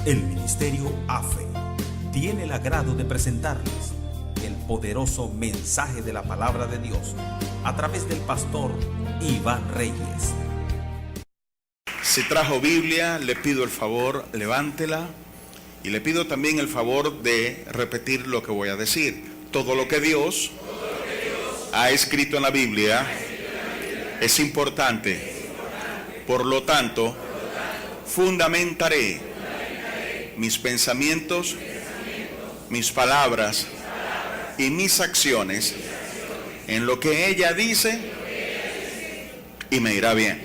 El Ministerio AFE tiene el agrado de presentarles el poderoso mensaje de la palabra de Dios a través del pastor Iván Reyes. Si trajo Biblia, le pido el favor, levántela, y le pido también el favor de repetir lo que voy a decir. Todo lo que Dios ha escrito en la Biblia es importante. Por lo tanto, fundamentaré mis pensamientos, mis palabras y mis acciones en lo que ella dice y me irá bien.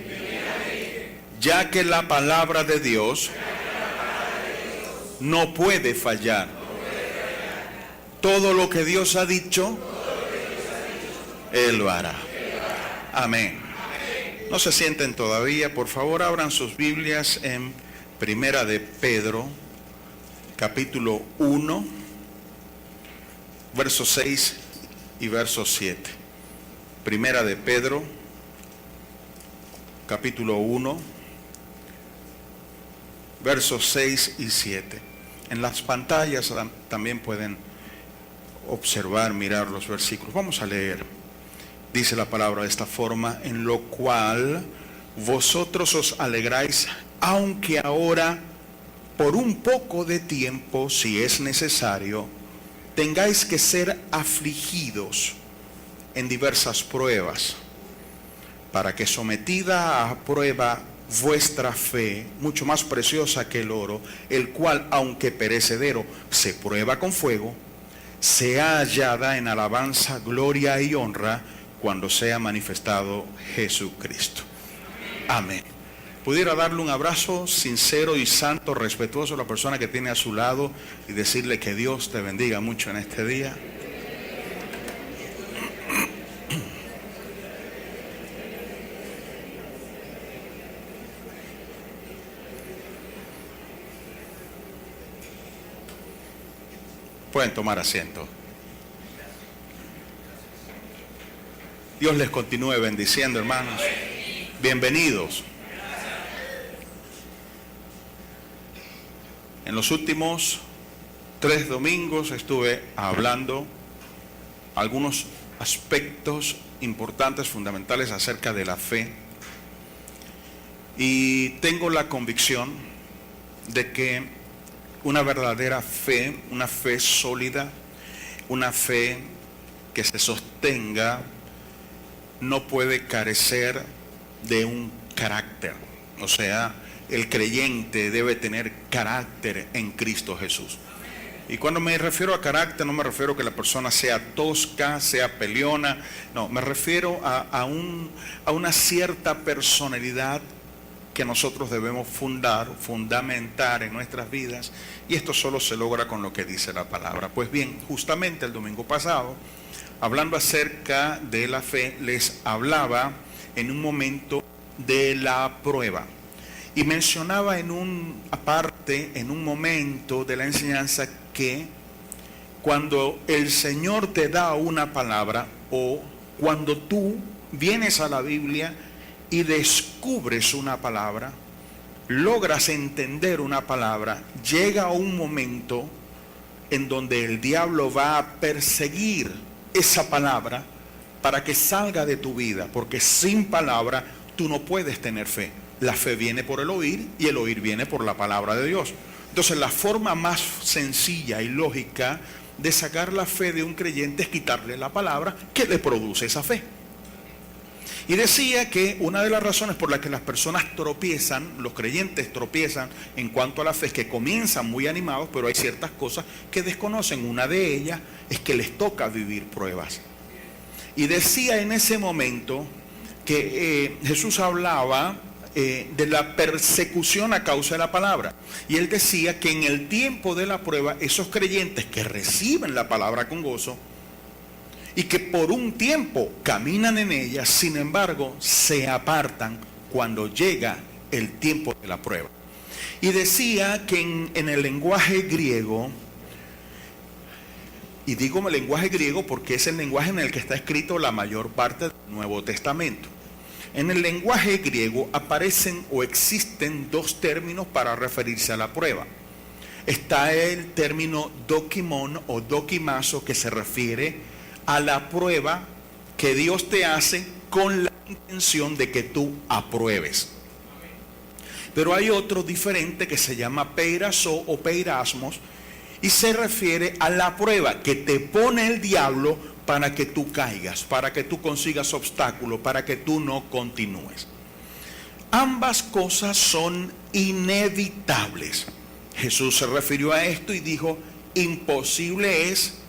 Ya que la palabra de Dios no puede fallar. Todo lo que Dios ha dicho, Él lo hará. Amén. No se sienten todavía. Por favor, abran sus Biblias en Primera de Pedro, capítulo 1, versos 6 y verso 7. Primera de Pedro, capítulo 1, versos 6 y 7. En las pantallas también pueden observar, mirar los versículos. Vamos a leer. Dice la palabra de esta forma: en lo cual vosotros os alegráis, aunque ahora por un poco de tiempo, si es necesario, tengáis que ser afligidos en diversas pruebas, para que sometida a prueba vuestra fe, mucho más preciosa que el oro, el cual, aunque perecedero, se prueba con fuego, sea hallada en alabanza, gloria y honra cuando sea manifestado Jesucristo. Amén. Pudiera darle un abrazo sincero y santo, respetuoso a la persona que tiene a su lado y decirle que Dios te bendiga mucho en este día. Pueden tomar asiento. Dios les continúe bendiciendo, hermanos. Bienvenidos. En los últimos 3 domingos estuve hablando algunos aspectos importantes, fundamentales acerca de la fe. Y tengo la convicción de que una verdadera fe, una fe sólida, una fe que se sostenga, no puede carecer de un carácter. O sea, el creyente debe tener carácter en Cristo Jesús. Y cuando me refiero a carácter, no me refiero a que la persona sea tosca, sea peleona. No, me refiero a una cierta personalidad que nosotros debemos fundamentar en nuestras vidas, y esto solo se logra con lo que dice la palabra. Pues bien, justamente el domingo pasado, hablando acerca de la fe, les hablaba en un momento de la prueba, y mencionaba en un momento de la enseñanza que cuando el Señor te da una palabra, o cuando tú vienes a la Biblia y descubres una palabra, logras entender una palabra, llega un momento en donde el diablo va a perseguir esa palabra para que salga de tu vida, porque sin palabra tú no puedes tener fe. La fe viene por el oír, y el oír viene por la palabra de Dios. Entonces, la forma más sencilla y lógica de sacar la fe de un creyente es quitarle la palabra que le produce esa fe. Y decía que una de las razones por las que las personas tropiezan, los creyentes tropiezan en cuanto a la fe, es que comienzan muy animados, pero hay ciertas cosas que desconocen. Una de ellas es que les toca vivir pruebas. Y decía en ese momento que Jesús hablaba de la persecución a causa de la palabra. Y él decía que en el tiempo de la prueba, esos creyentes que reciben la palabra con gozo, y que por un tiempo caminan en ella, sin embargo, se apartan cuando llega el tiempo de la prueba. Y decía que en el lenguaje griego, y digo lenguaje griego porque es el lenguaje en el que está escrito la mayor parte del Nuevo Testamento. En el lenguaje griego aparecen o existen 2 términos para referirse a la prueba. está el término dokimon o dokimazo, que se refiere a la prueba que Dios te hace con la intención de que tú apruebes. Pero hay otro diferente que se llama peirazo o peirasmos, y se refiere a la prueba que te pone el diablo para que tú caigas, para que tú consigas obstáculos, para que tú no continúes. Ambas cosas son inevitables. Jesús se refirió a esto y dijo: imposible es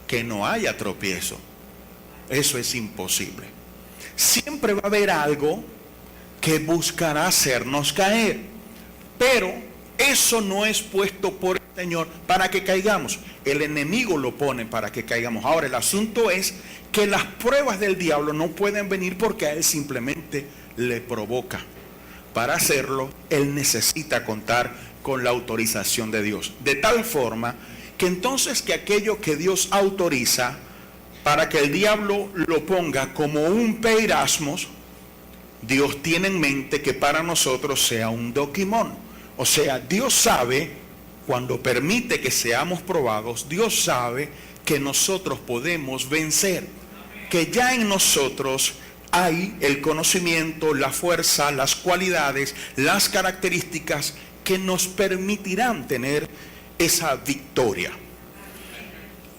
que no haya tropiezo. Eso es imposible. Siempre va a haber algo que buscará hacernos caer, pero eso no es puesto por el Señor para que caigamos. El enemigo lo pone para que caigamos. Ahora, el asunto es que las pruebas del diablo no pueden venir porque a él simplemente le provoca. Para hacerlo, él necesita contar con la autorización de Dios. De tal forma que entonces que aquello que Dios autoriza para que el diablo lo ponga como un peirasmos, Dios tiene en mente que para nosotros sea un dokimón. O sea, Dios sabe, cuando permite que seamos probados, Dios sabe que nosotros podemos vencer, que ya en nosotros hay el conocimiento, la fuerza, las cualidades, las características que nos permitirán tener esa victoria.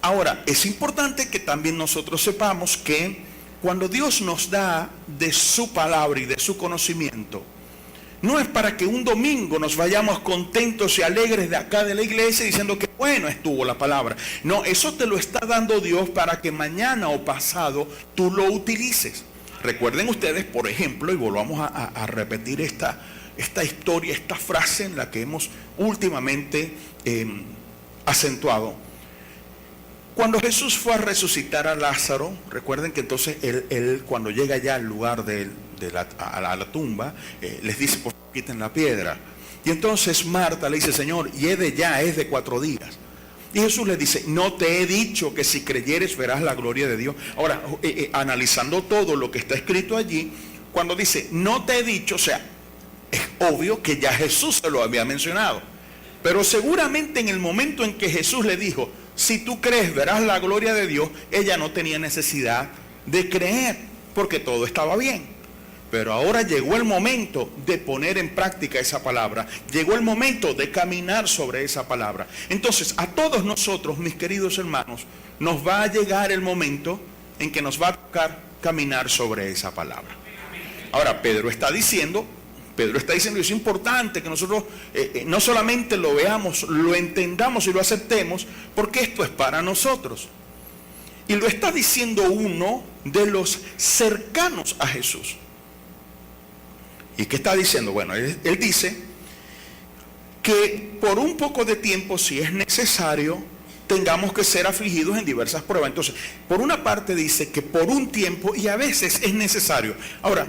Ahora, es importante que también nosotros sepamos que cuando Dios nos da de su palabra y de su conocimiento, no es para que un domingo nos vayamos contentos y alegres de acá de la iglesia diciendo que bueno estuvo la palabra. No, eso te lo está dando Dios para que mañana o pasado tú lo utilices. Recuerden ustedes, por ejemplo, y volvamos a repetir esta historia, esta frase en la que hemos últimamente acentuado. Cuando Jesús fue a resucitar a Lázaro, recuerden que entonces él cuando llega ya al lugar a la tumba, les dice: por favor, quiten la piedra. Y entonces Marta le dice: Señor, y es de 4 días. Y Jesús le dice: no te he dicho que si creyeres verás la gloria de Dios. Ahora, analizando todo lo que está escrito allí, cuando dice no te he dicho, o sea, es obvio que ya Jesús se lo había mencionado. Pero seguramente en el momento en que Jesús le dijo: si tú crees verás la gloria de Dios, ella no tenía necesidad de creer, porque todo estaba bien. Pero ahora llegó el momento de poner en práctica esa palabra. Llegó el momento de caminar sobre esa palabra. Entonces, a todos nosotros, mis queridos hermanos, nos va a llegar el momento en que nos va a tocar caminar sobre esa palabra. Ahora, Pedro está diciendo, es importante que nosotros no solamente lo veamos, lo entendamos y lo aceptemos, porque esto es para nosotros. Y lo está diciendo uno de los cercanos a Jesús. ¿Y qué está diciendo? Bueno, él dice que por un poco de tiempo, si es necesario, tengamos que ser afligidos en diversas pruebas. Entonces, por una parte dice que por un tiempo y a veces es necesario. Ahora,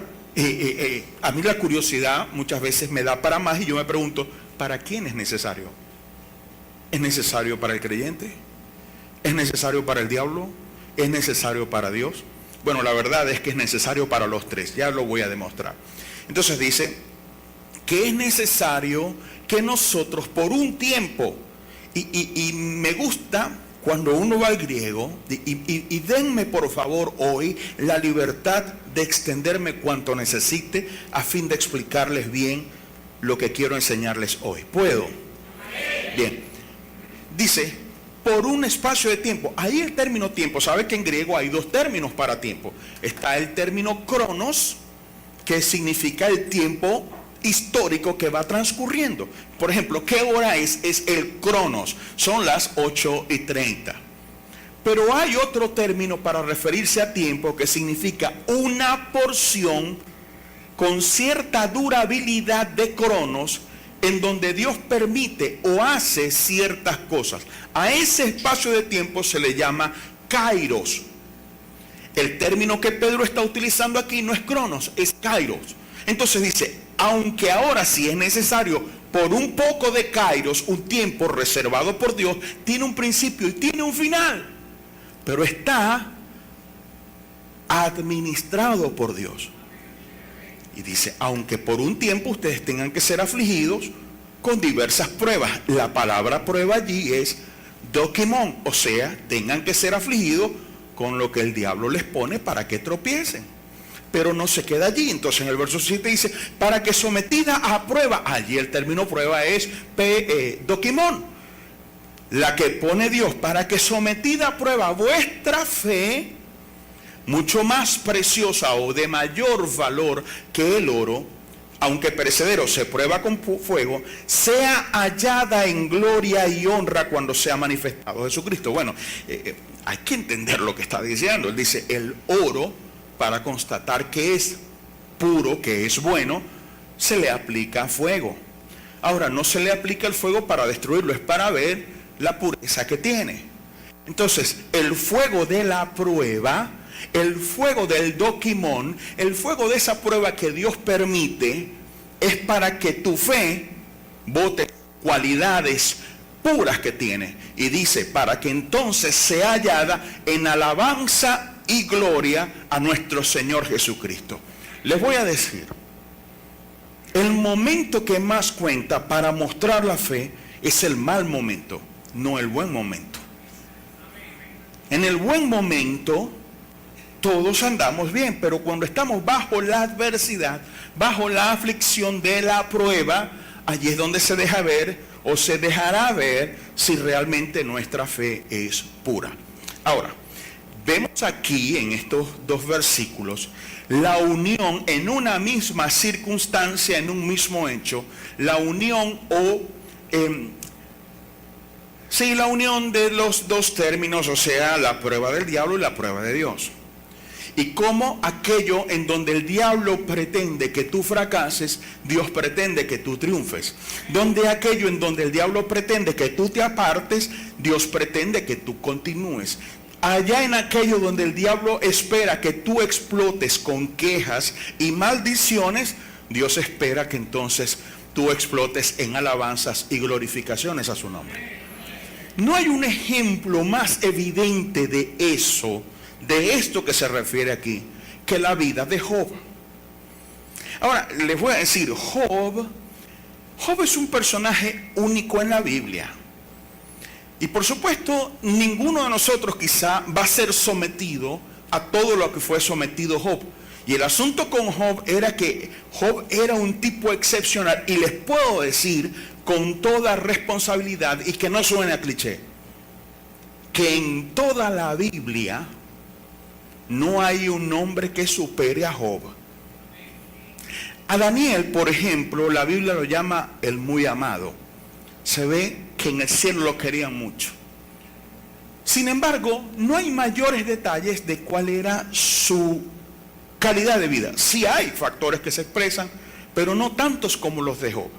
a mí la curiosidad muchas veces me da para más y yo me pregunto: ¿para quién es necesario? ¿Es necesario para el creyente? ¿Es necesario para el diablo? ¿Es necesario para Dios? Bueno, la verdad es que es necesario para los tres, ya lo voy a demostrar. Entonces dice que es necesario que nosotros por un tiempo, y me gusta cuando uno va al griego, y denme por favor hoy la libertad de extenderme cuanto necesite a fin de explicarles bien lo que quiero enseñarles hoy. ¿Puedo? Bien. Dice, por un espacio de tiempo. Ahí el término tiempo, sabe que en griego hay 2 términos para tiempo. Está el término cronos, que significa el tiempo histórico que va transcurriendo. Por ejemplo, ¿qué hora es? Es el cronos, son las 8:30. Pero hay otro término para referirse a tiempo que significa una porción con cierta durabilidad de cronos, en donde Dios permite o hace ciertas cosas. A ese espacio de tiempo se le llama kairos. El término que Pedro está utilizando aquí no es cronos, es kairos. Entonces dice, aunque ahora sí es necesario por un poco de kairos, un tiempo reservado por Dios, tiene un principio y tiene un final, pero está administrado por Dios. Y dice, aunque por un tiempo ustedes tengan que ser afligidos con diversas pruebas. La palabra prueba allí es dokimon, o sea, tengan que ser afligidos con lo que el diablo les pone para que tropiecen. Pero no se queda allí. Entonces en el verso 7 dice, para que sometida a prueba, allí el término prueba es dokimon, la que pone Dios, para que sometida a prueba vuestra fe, mucho más preciosa o de mayor valor que el oro, aunque perecedero se prueba con fuego, sea hallada en gloria y honra cuando sea manifestado Jesucristo. Bueno, hay que entender lo que está diciendo. Él dice, el oro, para constatar que es puro, que es bueno, se le aplica fuego. Ahora, no se le aplica el fuego para destruirlo, es para ver la pureza que tiene. Entonces, el fuego de la prueba, el fuego del dokimon, el fuego de esa prueba que Dios permite, es para que tu fe bote cualidades puras que tiene. Y dice, para que entonces sea hallada en alabanza y gloria a nuestro Señor Jesucristo. Les voy a decir, el momento que más cuenta para mostrar la fe es el mal momento, no el buen momento. En el buen momento todos andamos bien, pero cuando estamos bajo la adversidad, bajo la aflicción de la prueba, allí es donde se deja ver o se dejará ver si realmente nuestra fe es pura. Ahora, vemos aquí en estos dos versículos la unión en una misma circunstancia, en un mismo hecho, la unión la unión de los dos términos, o sea, la prueba del diablo y la prueba de Dios. Y cómo aquello en donde el diablo pretende que tú fracases, Dios pretende que tú triunfes. Donde aquello en donde el diablo pretende que tú te apartes, Dios pretende que tú continúes. Allá en aquello donde el diablo espera que tú explotes con quejas y maldiciones, Dios espera que entonces tú explotes en alabanzas y glorificaciones a su nombre. No hay un ejemplo más evidente de eso, de esto que se refiere aquí, que la vida de Job. Ahora, les voy a decir, Job es un personaje único en la Biblia. Y por supuesto, ninguno de nosotros quizá va a ser sometido a todo lo que fue sometido Job. Y el asunto con Job era que Job era un tipo excepcional. Y les puedo decir con toda responsabilidad, y que no suene a cliché, que en toda la Biblia no hay un hombre que supere a Job. A Daniel, por ejemplo, la Biblia lo llama el muy amado. Se ve que en el cielo lo querían mucho. Sin embargo, no hay mayores detalles de cuál era su calidad de vida. Sí hay factores que se expresan, pero no tantos como los de Job.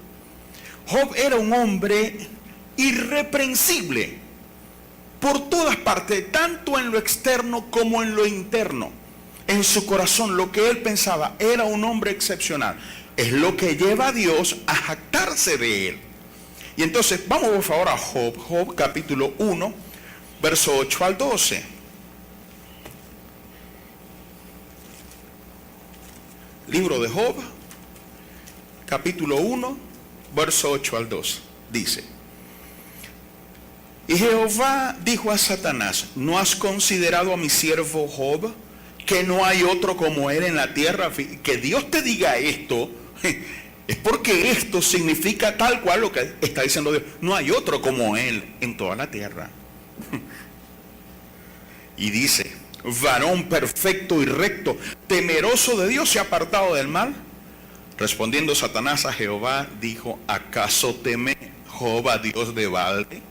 Job era un hombre irreprensible por todas partes, tanto en lo externo como en lo interno. En su corazón, lo que él pensaba, era un hombre excepcional. Es lo que lleva a Dios a jactarse de él. Y entonces, vamos por favor a Job capítulo 1, verso 8 al 12. Libro de Job, capítulo 1, verso 8 al 12. Dice: y Jehová dijo a Satanás, ¿no has considerado a mi siervo Job, que no hay otro como él en la tierra? Que Dios te diga esto es porque esto significa tal cual lo que está diciendo Dios. No hay otro como él en toda la tierra. Y dice: varón perfecto y recto, temeroso de Dios y apartado del mal. Respondiendo Satanás a Jehová, dijo: ¿acaso teme Job a Dios de balde?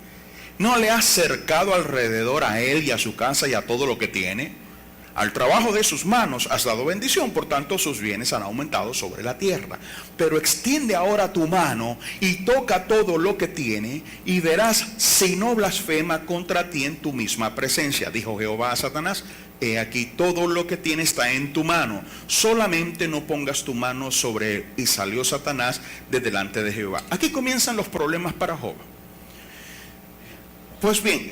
¿No le has cercado alrededor a él y a su casa y a todo lo que tiene? Al trabajo de sus manos has dado bendición, por tanto sus bienes han aumentado sobre la tierra. Pero extiende ahora tu mano y toca todo lo que tiene, y verás si no blasfema contra ti en tu misma presencia. Dijo Jehová a Satanás: he aquí, todo lo que tiene está en tu mano, solamente no pongas tu mano sobre él. Y salió Satanás de delante de Jehová. Aquí comienzan los problemas para Job. Pues bien,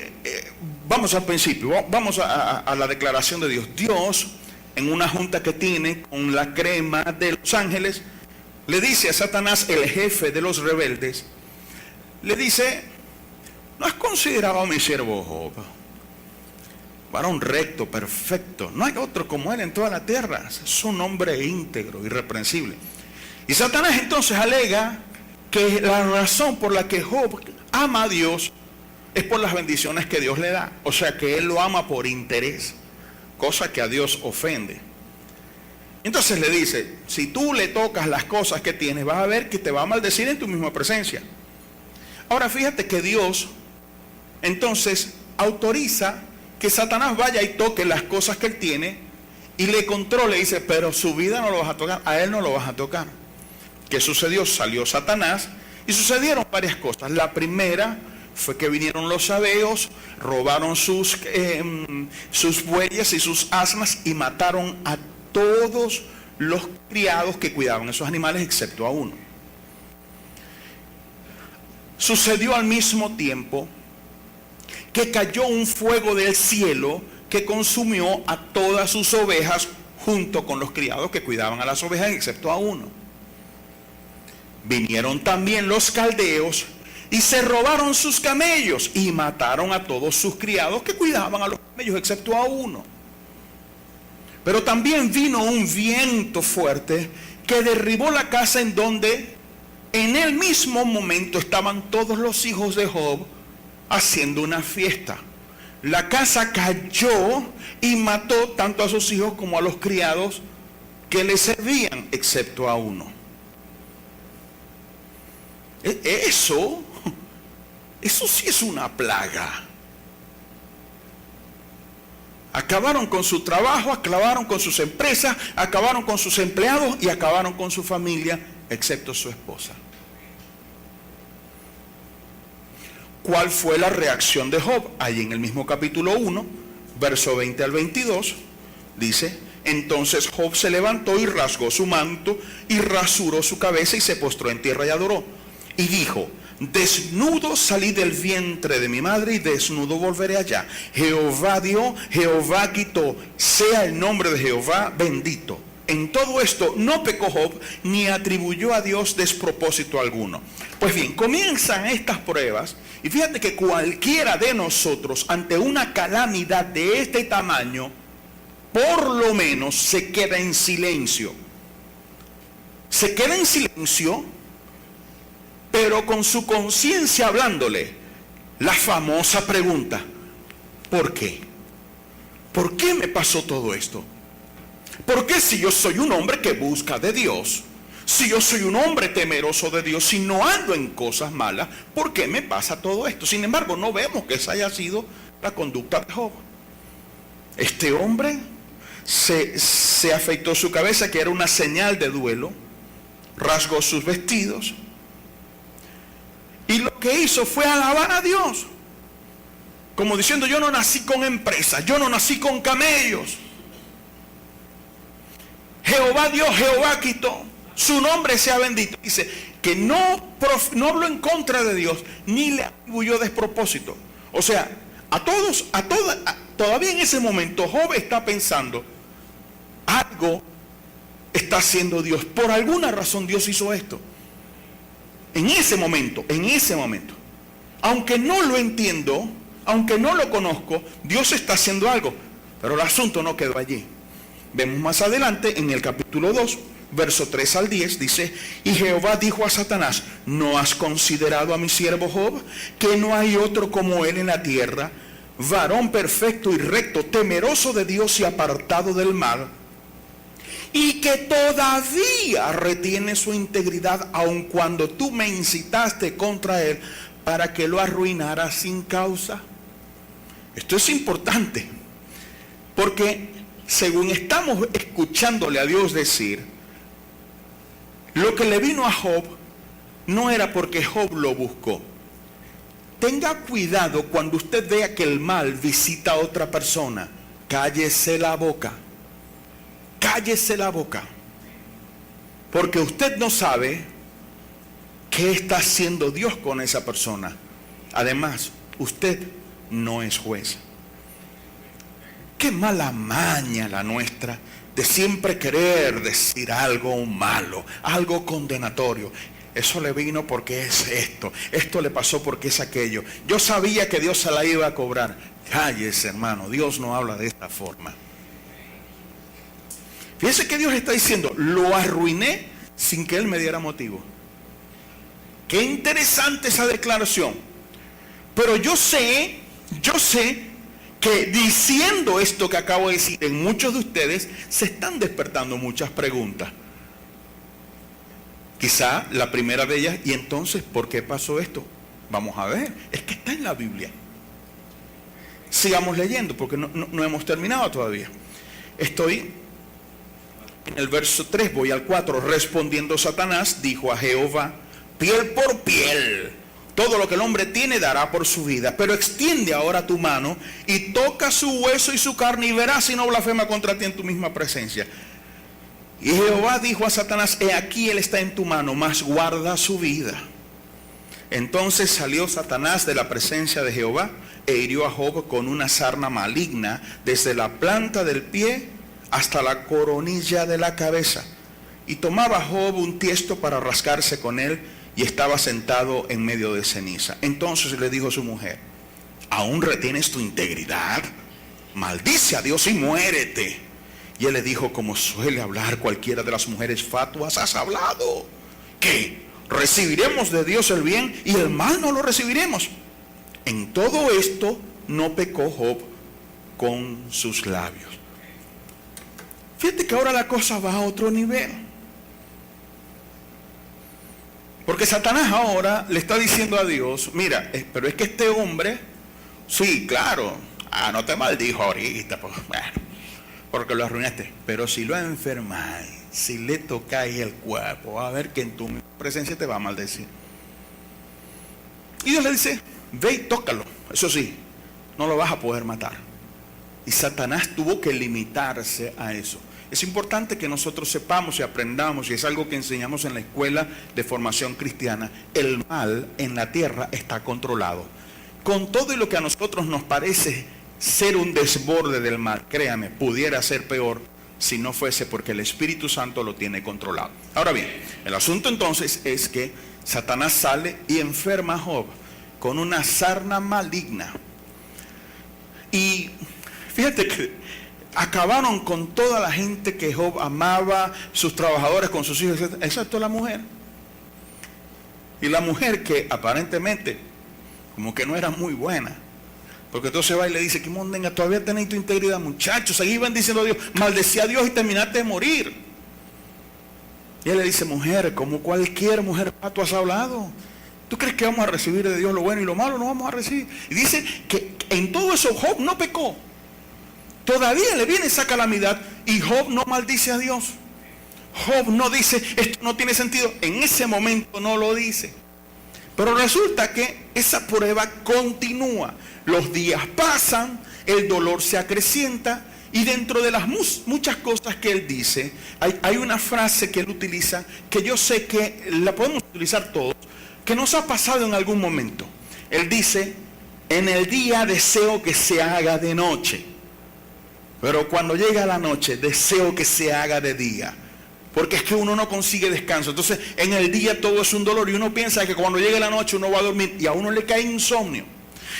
vamos al principio, vamos a la declaración de Dios. Dios, en una junta que tiene con la crema de los ángeles, le dice a Satanás, el jefe de los rebeldes, le dice: ¿no has considerado a mi siervo Job? Varón recto, perfecto, no hay otro como él en toda la tierra, es un hombre íntegro, irreprensible. Y Satanás entonces alega que la razón por la que Job ama a Dios es por las bendiciones que Dios le da. O sea, que él lo ama por interés, cosa que a Dios ofende. Entonces le dice: si tú le tocas las cosas que tienes, vas a ver que te va a maldecir en tu misma presencia. Ahora fíjate que Dios entonces autoriza que Satanás vaya y toque las cosas que él tiene y le controle. Dice: pero su vida no lo vas a tocar, a él no lo vas a tocar. ¿Qué sucedió? Salió Satanás y sucedieron varias cosas. La primera fue que vinieron los sabeos, robaron sus bueyes y sus asnas y mataron a todos los criados que cuidaban esos animales, excepto a uno. Sucedió al mismo tiempo que cayó un fuego del cielo que consumió a todas sus ovejas junto con los criados que cuidaban a las ovejas, excepto a uno. Vinieron también los caldeos y se robaron sus camellos y mataron a todos sus criados que cuidaban a los camellos, excepto a uno. Pero también vino un viento fuerte que derribó la casa en donde en el mismo momento estaban todos los hijos de Job haciendo una fiesta. La casa cayó y mató tanto a sus hijos como a los criados que le servían, excepto a uno. Eso sí es una plaga. Acabaron con su trabajo, acabaron con sus empresas, acabaron con sus empleados y acabaron con su familia, excepto su esposa. ¿Cuál fue la reacción de Job? Ahí en el mismo capítulo 1, verso 20 al 22, dice: entonces Job se levantó y rasgó su manto y rasuró su cabeza y se postró en tierra y adoró. Y dijo: desnudo salí del vientre de mi madre y desnudo volveré allá. Jehová dio, Jehová quitó, sea el nombre de Jehová bendito. En todo esto no pecó Job ni atribuyó a Dios despropósito alguno. Pues bien, comienzan estas pruebas y fíjate que cualquiera de nosotros ante una calamidad de este tamaño, por lo menos se queda en silencio. Se queda en silencio, pero con su conciencia hablándole. La famosa pregunta: ¿por qué? ¿Por qué me pasó todo esto? ¿Por qué, si yo soy un hombre que busca de Dios, si yo soy un hombre temeroso de Dios, si no ando en cosas malas, por qué me pasa todo esto? Sin embargo, no vemos que esa haya sido la conducta de Job. Este hombre se afeitó su cabeza, que era una señal de duelo, rasgó sus vestidos, y lo que hizo fue alabar a Dios, como diciendo: yo no nací con empresas, yo no nací con camellos. Jehová dio, Jehová quitó, su nombre sea bendito. Dice que no habló en contra de Dios, ni le atribuyó despropósito. O sea, todavía en ese momento Job está pensando: algo está haciendo Dios, por alguna razón Dios hizo esto. En ese momento, aunque no lo entiendo, aunque no lo conozco, Dios está haciendo algo. Pero el asunto no quedó allí. Vemos más adelante en el capítulo 2, verso 3 al 10, dice: y Jehová dijo a Satanás: ¿no has considerado a mi siervo Job, que no hay otro como él en la tierra, varón perfecto y recto, temeroso de Dios y apartado del mal, y que todavía retiene su integridad, aun cuando tú me incitaste contra él para que lo arruinara sin causa? Esto es importante, porque según estamos escuchándole a Dios decir, lo que le vino a Job no era porque Job lo buscó. Tenga cuidado cuando usted vea que el mal visita a otra persona. Cállese la boca. Cállese la boca. Porque usted no sabe qué está haciendo Dios con esa persona. Además, usted no es juez. Qué mala maña la nuestra de siempre querer decir algo malo, algo condenatorio. eso le vino porque es esto le pasó porque es aquello. Yo sabía que Dios se la iba a cobrar. Cállese, hermano, Dios no habla de esta forma. Fíjense que Dios está diciendo, lo arruiné sin que Él me diera motivo. Qué interesante esa declaración. Pero yo sé que diciendo esto que acabo de decir, en muchos de ustedes se están despertando muchas preguntas. Quizá la primera de ellas, y entonces, ¿por qué pasó esto? Vamos a ver, es que está en la Biblia. Sigamos leyendo, porque no hemos terminado todavía. Estoy en el verso 3, voy al 4. Respondiendo Satanás, dijo a Jehová, piel por piel, todo lo que el hombre tiene dará por su vida, pero extiende ahora tu mano y toca su hueso y su carne y verás si no blasfema contra ti en tu misma presencia. Y Jehová dijo a Satanás, he aquí él está en tu mano, mas guarda su vida. Entonces salió Satanás de la presencia de Jehová e hirió a Job con una sarna maligna desde la planta del pie hasta la coronilla de la cabeza. Y tomaba Job un tiesto para rascarse con él y estaba sentado en medio de ceniza. Entonces le dijo a su mujer, ¿aún retienes tu integridad? Maldice a Dios y muérete. Y él le dijo, como suele hablar cualquiera de las mujeres fatuas, has hablado. ¿Qué? ¿Recibiremos de Dios el bien y el mal no lo recibiremos? En todo esto no pecó Job con sus labios. Fíjate que ahora la cosa va a otro nivel. Porque Satanás ahora le está diciendo a Dios, mira, pero es que este hombre, sí, claro, no te maldijo ahorita, pues, bueno, porque lo arruinaste. Pero si lo enfermáis, si le tocáis el cuerpo, va a ver que en tu presencia te va a maldecir. Y Dios le dice, ve y tócalo. Eso sí, no lo vas a poder matar. Y Satanás tuvo que limitarse a eso. Es importante que nosotros sepamos y aprendamos, y es algo que enseñamos en la escuela de formación cristiana, el mal en la tierra está controlado. Con todo y lo que a nosotros nos parece ser un desborde del mal, créame, pudiera ser peor si no fuese porque el Espíritu Santo lo tiene controlado. Ahora bien, el asunto entonces es que Satanás sale y enferma a Job con una sarna maligna. Y fíjate que acabaron con toda la gente que Job amaba, sus trabajadores, con sus hijos, excepto la mujer. Y la mujer que aparentemente como que no era muy buena, porque entonces va y le dice, que mondenga, todavía tenéis tu integridad, muchachos, seguí bendiciendo a Dios, maldecía a Dios y terminaste de morir. Y él le dice, mujer, como cualquier mujer, tú has hablado. ¿Tú crees que vamos a recibir de Dios lo bueno y lo malo? No vamos a recibir. Y dice que en todo eso Job no pecó. Todavía le viene esa calamidad y Job no maldice a Dios. Job no dice, esto no tiene sentido. En ese momento no lo dice. Pero resulta que esa prueba continúa. Los días pasan, el dolor se acrecienta y dentro de las muchas cosas que él dice, hay una frase que él utiliza que yo sé que la podemos utilizar todos, que nos ha pasado en algún momento. Él dice, en el día deseo que se haga de noche, pero cuando llega la noche deseo que se haga de día. Porque es que uno no consigue descanso. Entonces en el día todo es un dolor y uno piensa que cuando llegue la noche uno va a dormir y a uno le cae insomnio.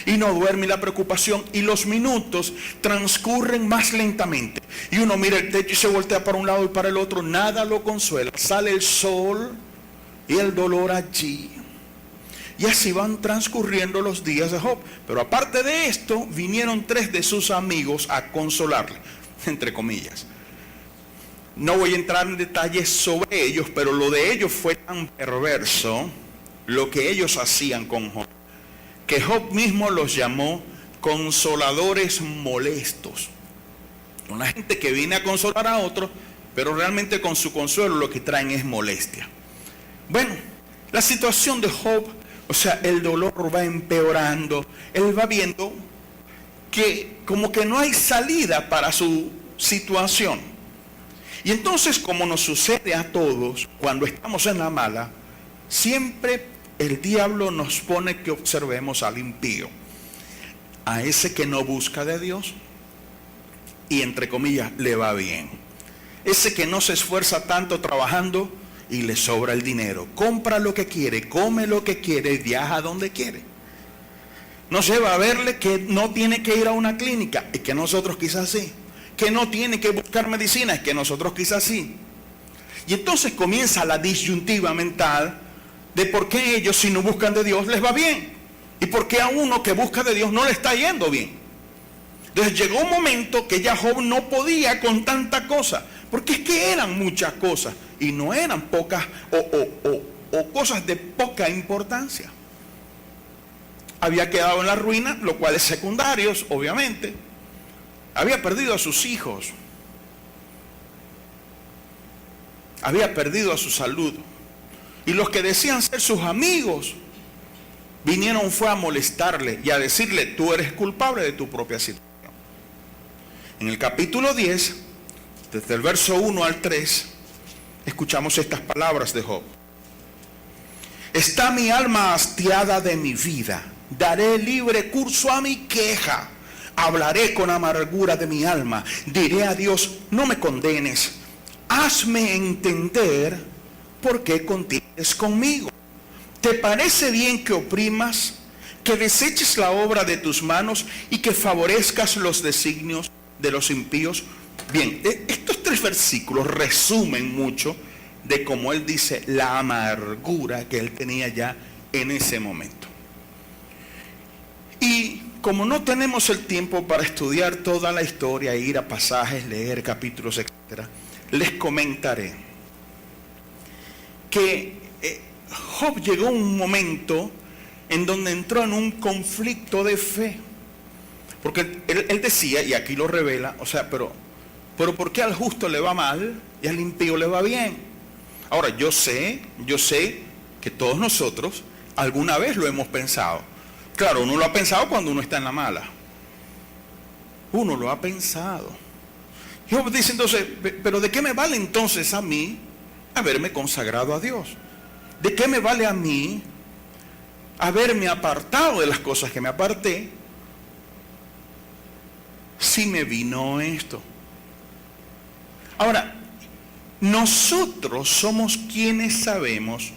Y no duerme, la preocupación, y los minutos transcurren más lentamente. Y uno mira el techo y se voltea para un lado y para el otro, nada lo consuela. Sale el sol y el dolor allí. Y así van transcurriendo los días de Job. Pero aparte de esto, vinieron 3 de sus amigos a consolarle, entre comillas. No voy a entrar en detalles sobre ellos, pero lo de ellos fue tan perverso, lo que ellos hacían con Job, que Job mismo los llamó consoladores molestos. Una gente que viene a consolar a otros, pero realmente con su consuelo lo que traen es molestia. Bueno, la situación de Job, o sea, el dolor va empeorando. Él va viendo que como que no hay salida para su situación. Y entonces, como nos sucede a todos, cuando estamos en la mala, siempre el diablo nos pone que observemos al impío, a ese que no busca de Dios y entre comillas le va bien, ese que no se esfuerza tanto trabajando y le sobra el dinero. Compra lo que quiere, come lo que quiere, viaja donde quiere. Nos lleva a verle que no tiene que ir a una clínica, es que nosotros quizás sí. Que no tiene que buscar medicina, es que nosotros quizás sí. Y entonces comienza la disyuntiva mental de por qué ellos, si no buscan de Dios, les va bien. Y por qué a uno que busca de Dios no le está yendo bien. Entonces llegó un momento que ya Job no podía con tanta cosa. Porque es que eran muchas cosas. Y no eran pocas o cosas de poca importancia. Había quedado en la ruina, lo cual es secundario, obviamente. Había perdido a sus hijos. Había perdido a su salud. Y los que decían ser sus amigos vinieron fue a molestarle y a decirle: tú eres culpable de tu propia situación. En el capítulo 10, desde el verso 1 al 3, escuchamos estas palabras de Job. Está mi alma hastiada de mi vida. Daré libre curso a mi queja. Hablaré con amargura de mi alma. Diré a Dios: no me condenes. Hazme entender por qué contiendes conmigo. ¿Te parece bien que oprimas, que deseches la obra de tus manos y que favorezcas los designios de los impíos? Bien, estos 3 versículos resumen mucho de cómo él dice la amargura que él tenía ya en ese momento. Y como no tenemos el tiempo para estudiar toda la historia, ir a pasajes, leer capítulos, etc., les comentaré que Job llegó a un momento en donde entró en un conflicto de fe. Porque él decía, y aquí lo revela, o sea, pero ¿por qué al justo le va mal y al impío le va bien? Ahora, yo sé que todos nosotros alguna vez lo hemos pensado. Claro, uno lo ha pensado cuando uno está en la mala. Uno lo ha pensado. Job dice entonces: pero ¿de qué me vale entonces a mí haberme consagrado a Dios? ¿De qué me vale a mí haberme apartado de las cosas que me aparté si me vino esto? Ahora, nosotros somos quienes sabemos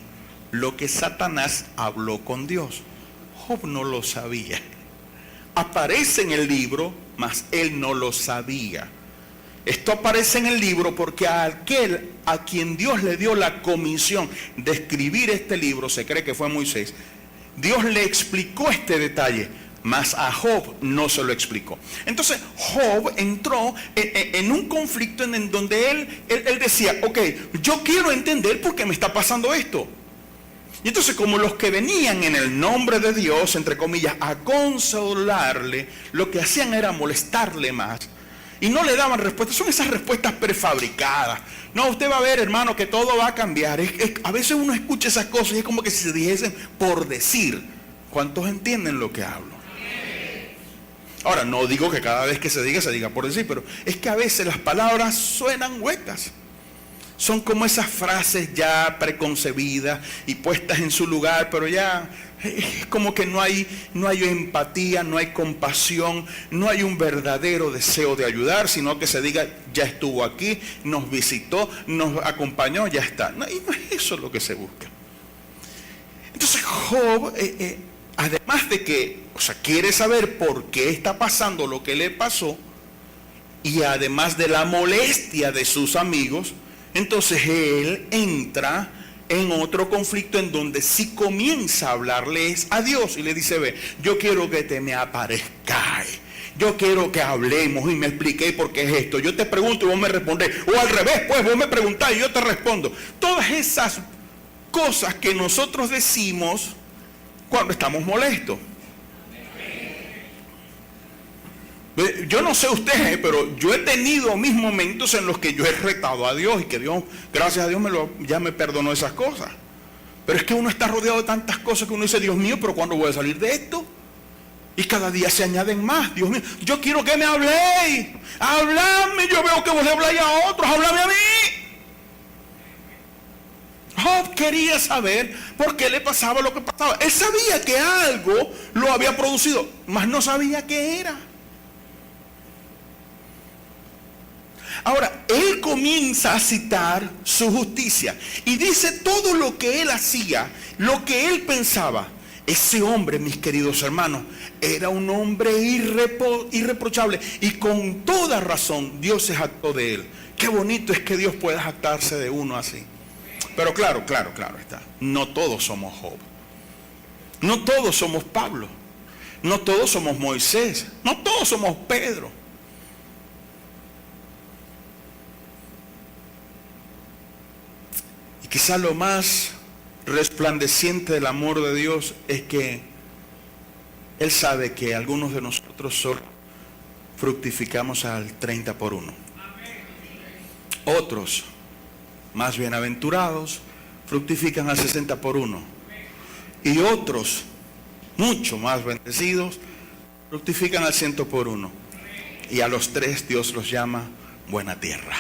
lo que Satanás habló con Dios. Job no lo sabía. Aparece en el libro, mas él no lo sabía. Esto aparece en el libro porque a aquel a quien Dios le dio la comisión de escribir este libro, se cree que fue Moisés, Dios le explicó este detalle, mas a Job no se lo explicó. Entonces Job entró en un conflicto en donde él decía: ok, yo quiero entender por qué me está pasando esto. Y entonces, como los que venían en el nombre de Dios, entre comillas, a consolarle, lo que hacían era molestarle más. Y no le daban respuestas. Son esas respuestas prefabricadas. No, usted va a ver, hermano, que todo va a cambiar. A veces uno escucha esas cosas y es como que si se dijesen por decir. ¿Cuántos entienden lo que hablo? Ahora, no digo que cada vez que se diga por decir, pero es que a veces las palabras suenan huecas. Son como esas frases ya preconcebidas y puestas en su lugar, pero ya es como que no hay empatía, no hay compasión, no hay un verdadero deseo de ayudar, sino que se diga: ya estuvo aquí, nos visitó, nos acompañó, ya está. No, y no es eso lo que se busca. Entonces Job, además de que, quiere saber por qué está pasando lo que le pasó, y además de la molestia de sus amigos, entonces él entra en otro conflicto en donde sí comienza a hablarles a Dios y le dice: ve, yo quiero que te me aparezcas, yo quiero que hablemos y me expliquéis por qué es esto. Yo te pregunto y vos me respondés, o al revés, pues vos me preguntás y yo te respondo. Todas esas cosas que nosotros decimos cuando estamos molestos. Yo no sé usted, pero yo he tenido mis momentos en los que yo he retado a Dios y que Dios, gracias a Dios, ya me perdonó esas cosas. Pero es que uno está rodeado de tantas cosas que uno dice: Dios mío, pero ¿cuándo voy a salir de esto? Y cada día se añaden más. Dios mío, yo quiero que me habléis. Habladme, yo veo que vos le habláis a otros, háblame a mí. Job quería saber por qué le pasaba lo que pasaba. Él sabía que algo lo había producido, mas no sabía qué era. Ahora, él comienza a citar su justicia y dice todo lo que él hacía, lo que él pensaba. Ese hombre, mis queridos hermanos, era un hombre irreprochable y con toda razón Dios se jactó de él. Qué bonito es que Dios pueda jactarse de uno así. Pero claro está. No todos somos Job. No todos somos Pablo. No todos somos Moisés. No todos somos Pedro. Y quizá lo más resplandeciente del amor de Dios es que Él sabe que algunos de nosotros solo fructificamos al 30 por 1. Otros, más bienaventurados, fructifican al 60 por 1. Y otros, mucho más bendecidos, fructifican al 100 por 1. Y a los tres Dios los llama buena tierra.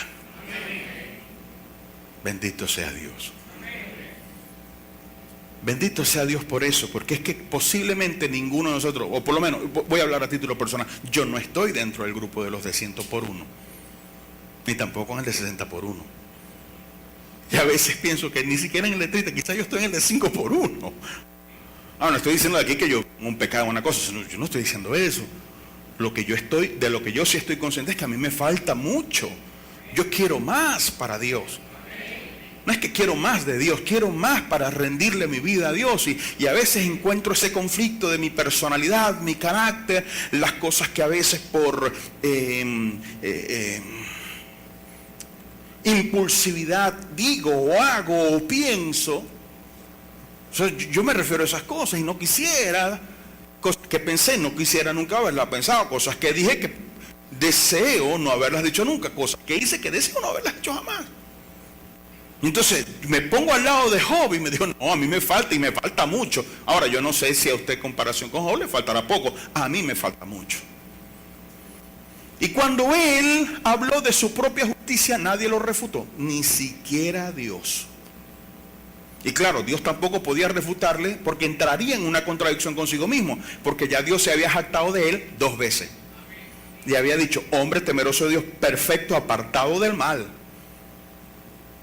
Bendito sea Dios. Bendito sea Dios por eso, porque es que posiblemente ninguno de nosotros, o por lo menos, voy a hablar a título personal, yo no estoy dentro del grupo de los de 100 por 1, ni tampoco en el de 60 por 1. Y a veces pienso que ni siquiera en el de 30, quizás yo estoy en el de 5 por 1. No estoy diciendo de aquí que yo un pecado o una cosa, yo no estoy diciendo eso. De lo que yo sí estoy consciente es que a mí me falta mucho. Yo quiero más para Dios. No es que quiero más de Dios, quiero más para rendirle mi vida a Dios. Y a veces encuentro ese conflicto de mi personalidad, mi carácter, las cosas que a veces por impulsividad digo o hago o pienso. O sea, yo me refiero a esas cosas y no quisiera, cosas que pensé, no quisiera nunca haberlas pensado, cosas que dije que deseo no haberlas dicho nunca, cosas que hice que deseo no haberlas hecho jamás. Entonces me pongo al lado de Job y me digo, no, a mí me falta y me falta mucho. Ahora yo no sé si a usted en comparación con Job le faltará poco, a mí me falta mucho. Y cuando él habló de su propia justicia, nadie lo refutó, ni siquiera Dios. Y claro, Dios tampoco podía refutarle porque entraría en una contradicción consigo mismo, porque ya Dios se había jactado de él 2 veces. Y había dicho, hombre temeroso de Dios, perfecto, apartado del mal.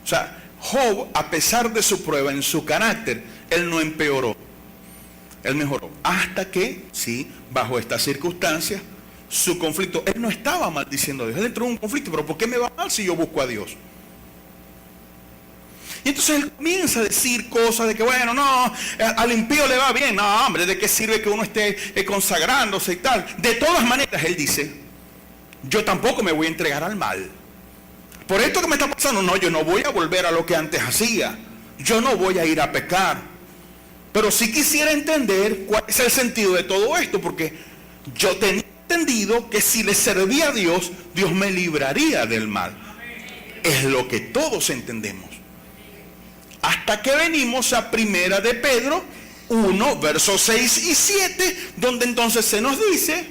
O sea, Job, a pesar de su prueba en su carácter, él no empeoró, él mejoró. Hasta que, sí, bajo estas circunstancias, su conflicto, él no estaba maldiciendo a Dios, él entró en un conflicto, pero ¿por qué me va mal si yo busco a Dios? Y entonces él comienza a decir cosas de que, bueno, no, al impío le va bien. No, hombre, ¿de qué sirve que uno esté consagrándose y tal? De todas maneras, él dice, yo tampoco me voy a entregar al mal. Por esto que me está pasando, no, yo no voy a volver a lo que antes hacía. Yo no voy a ir a pecar. Pero sí quisiera entender cuál es el sentido de todo esto, porque yo tenía entendido que si le servía a Dios, Dios me libraría del mal. Es lo que todos entendemos. Hasta que venimos a Primera de Pedro 1, versos 6 y 7, donde entonces se nos dice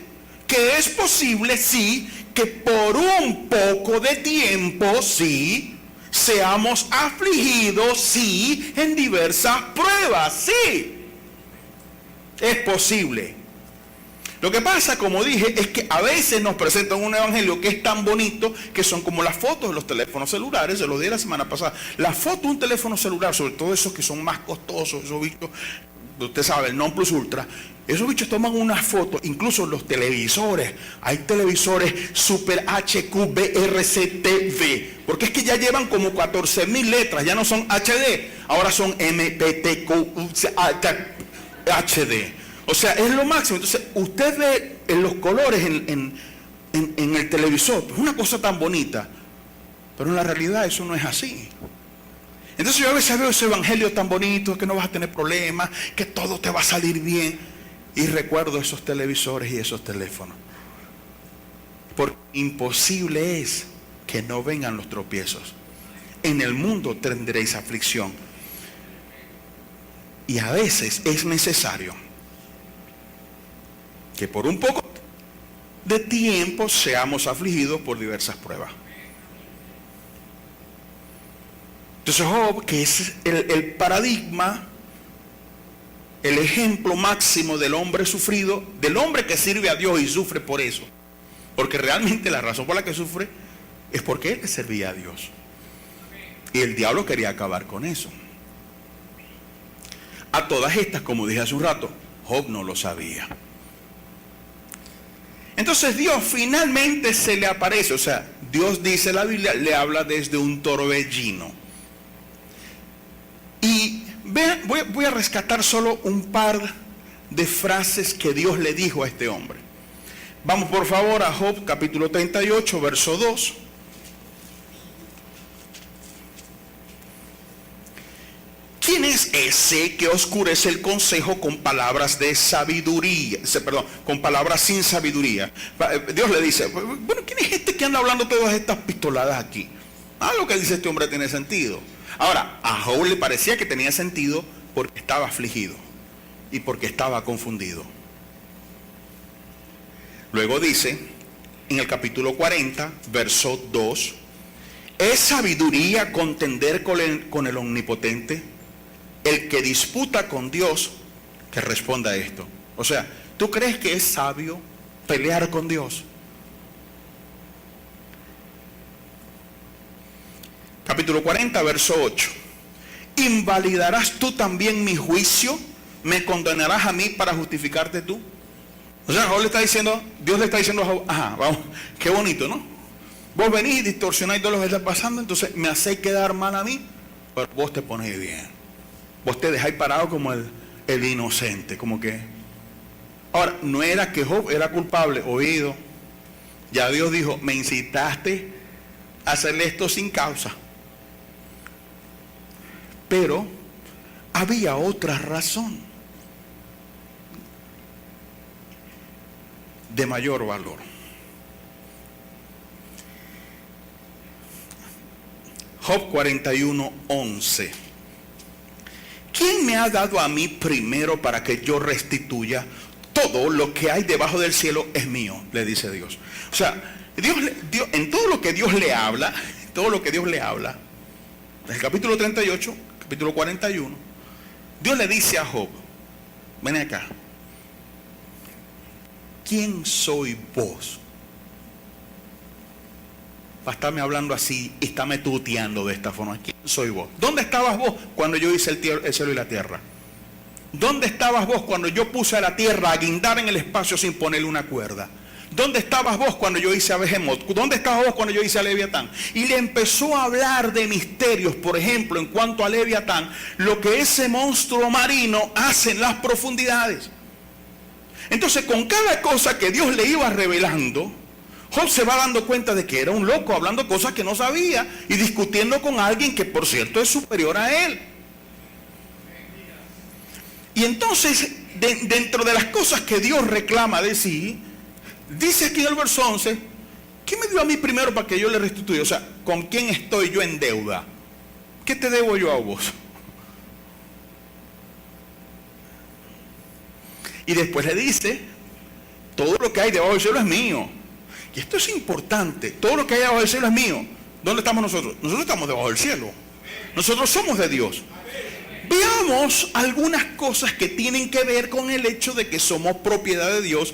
que es posible, sí, que por un poco de tiempo, sí, seamos afligidos, sí, en diversas pruebas, sí. Es posible. Lo que pasa, como dije, es que a veces nos presentan un evangelio que es tan bonito que son como las fotos de los teléfonos celulares. Se lo di la semana pasada. La foto de un teléfono celular, sobre todo esos que son más costosos, esos bichos, usted sabe, el non plus ultra, esos bichos toman unas fotos, incluso los televisores. Hay televisores Super HQBRCTV, porque es que ya llevan como 14.000 letras, ya no son HD, ahora son MPTQ HD. O sea, es lo máximo. Entonces, usted ve en los colores en el televisor, es una cosa tan bonita, pero en la realidad eso no es así. Entonces yo a veces veo ese evangelio tan bonito, que no vas a tener problemas, que todo te va a salir bien, y recuerdo esos televisores y esos teléfonos. Porque imposible es que no vengan los tropiezos. En el mundo tendréis aflicción. Y a veces es necesario que por un poco de tiempo seamos afligidos por diversas pruebas. Entonces Job, que es el paradigma, el ejemplo máximo del hombre sufrido, del hombre que sirve a Dios y sufre por eso, porque realmente la razón por la que sufre es porque él le servía a Dios. Y el diablo quería acabar con eso. A todas estas, como dije hace un rato, Job no lo sabía. Entonces Dios finalmente se le aparece. O sea, Dios, dice la Biblia, le habla desde un torbellino. Y vean, voy a rescatar solo un par de frases que Dios le dijo a este hombre. Vamos por favor a Job capítulo 38, verso 2. ¿Quién es ese que oscurece el consejo con palabras de sabiduría? Con palabras sin sabiduría. Dios le dice, bueno, ¿quién es este que anda hablando todas estas pistoladas aquí? Lo que dice este hombre tiene sentido. Ahora, a Job le parecía que tenía sentido porque estaba afligido y porque estaba confundido. Luego dice, en el capítulo 40, verso 2, ¿es sabiduría contender con el omnipotente? El que disputa con Dios, que responda a esto. O sea, ¿tú crees que es sabio pelear con Dios? Capítulo 40, verso 8. ¿Invalidarás tú también mi juicio? ¿Me condenarás a mí para justificarte tú? O sea, Dios le está diciendo a Job, ajá, vamos, qué bonito, ¿no? Vos venís y distorsionáis todo lo que está pasando, entonces me hacéis quedar mal a mí, pero vos te ponéis bien. Vos te dejáis parado como el inocente, como que... Ahora, no era que Job era culpable, oído. Ya Dios dijo, me incitaste a hacerle esto sin causa. Pero había otra razón de mayor valor. Job 41, 11. ¿Quién me ha dado a mí primero para que yo restituya? Todo lo que hay debajo del cielo es mío, le dice Dios. O sea, Dios, en todo lo que Dios le habla, desde el capítulo 38, capítulo 41, Dios le dice a Job, ven acá, ¿quién soy vos? Para estarme hablando así y estarme tuteando de esta forma. ¿Quién soy vos? ¿Dónde estabas vos cuando yo hice el cielo y la tierra? ¿Dónde estabas vos cuando yo puse a la tierra a guindar en el espacio sin ponerle una cuerda? ¿Dónde estabas vos cuando yo hice a Behemoth? ¿Dónde estabas vos cuando yo hice a Leviatán? Y le empezó a hablar de misterios, por ejemplo, en cuanto a Leviatán, lo que ese monstruo marino hace en las profundidades. Entonces, con cada cosa que Dios le iba revelando, Job se va dando cuenta de que era un loco hablando cosas que no sabía y discutiendo con alguien que, por cierto, es superior a él. Y entonces, dentro de las cosas que Dios reclama de sí, dice aquí en el verso 11, ¿quién me dio a mí primero para que yo le restituya? O sea, ¿con quién estoy yo en deuda? ¿Qué te debo yo a vos? Y después le dice, todo lo que hay debajo del cielo es mío. Y esto es importante, todo lo que hay debajo del cielo es mío. ¿Dónde estamos nosotros? Nosotros estamos debajo del cielo. Nosotros somos de Dios. Veamos algunas cosas que tienen que ver con el hecho de que somos propiedad de Dios